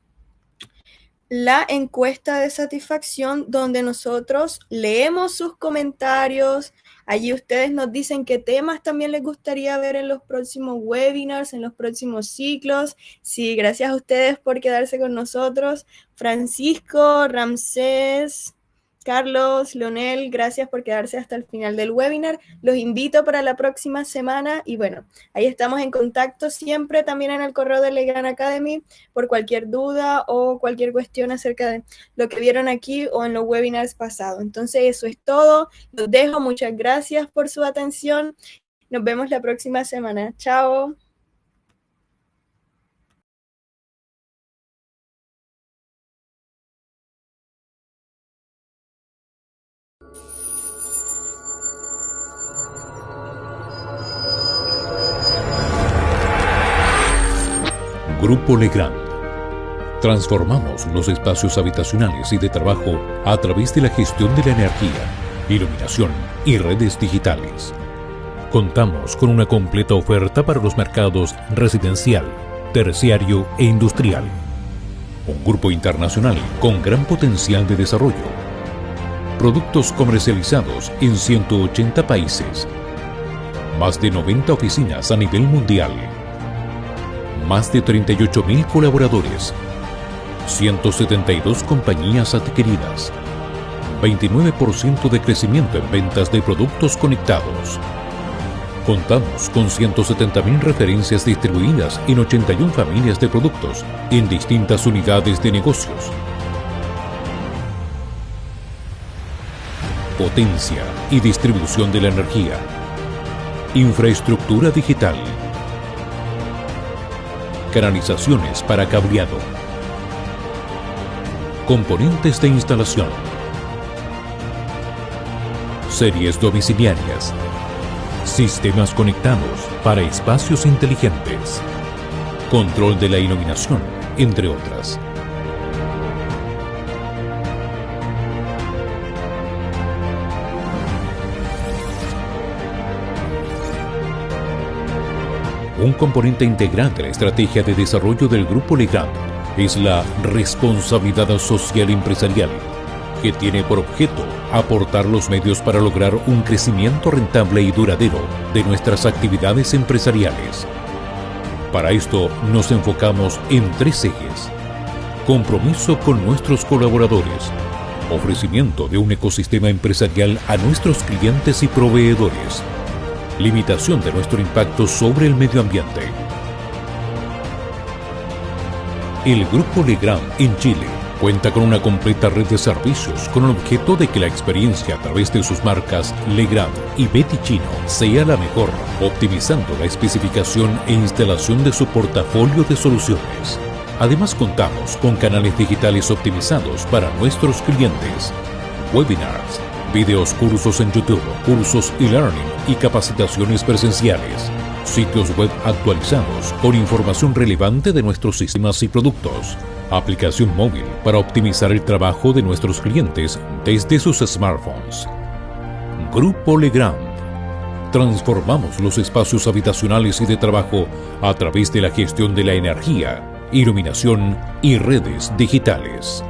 la encuesta de satisfacción donde nosotros leemos sus comentarios. Allí ustedes nos dicen qué temas también les gustaría ver en los próximos webinars, en los próximos ciclos. Sí, gracias a ustedes por quedarse con nosotros. Francisco, Ramsés, Carlos, Leonel, gracias por quedarse hasta el final del webinar. Los invito para la próxima semana y bueno, ahí estamos en contacto siempre también en el correo de Legrand Academy por cualquier duda o cualquier cuestión acerca de lo que vieron aquí o en los webinars pasados. Entonces eso es todo. Los dejo. Muchas gracias por su atención. Nos vemos la próxima semana. Chao. Grupo Legrand. Transformamos los espacios habitacionales y de trabajo a través de la gestión de la energía, iluminación y redes digitales. Contamos con una completa oferta para los mercados residencial, terciario e industrial. Un grupo internacional con gran potencial de desarrollo. Productos comercializados en 180 países. Más de 90 oficinas a nivel mundial. Más de 38.000 colaboradores, 172 compañías adquiridas, 29% de crecimiento en ventas de productos conectados. Contamos con 170.000 referencias distribuidas en 81 familias de productos en distintas unidades de negocios. Potencia y distribución de la energía. Infraestructura digital. Canalizaciones para cableado. Componentes de instalación. Series domiciliarias. Sistemas conectados para espacios inteligentes. Control de la iluminación, entre otras. Un componente integral de la estrategia de desarrollo del Grupo Legrand es la responsabilidad social empresarial, que tiene por objeto aportar los medios para lograr un crecimiento rentable y duradero de nuestras actividades empresariales. Para esto nos enfocamos en 3 ejes: compromiso con nuestros colaboradores, ofrecimiento de un ecosistema empresarial a nuestros clientes y proveedores, limitación de nuestro impacto sobre el medio ambiente. El Grupo Legrand en Chile cuenta con una completa red de servicios con el objeto de que la experiencia a través de sus marcas Legrand y Betty Chino sea la mejor, optimizando la especificación e instalación de su portafolio de soluciones. Además contamos con canales digitales optimizados para nuestros clientes, webinars, videos, cursos en YouTube, cursos e-learning y capacitaciones presenciales, sitios web actualizados con información relevante de nuestros sistemas y productos, aplicación móvil para optimizar el trabajo de nuestros clientes desde sus smartphones. Grupo Legrand. Transformamos los espacios habitacionales y de trabajo a través de la gestión de la energía, iluminación y redes digitales.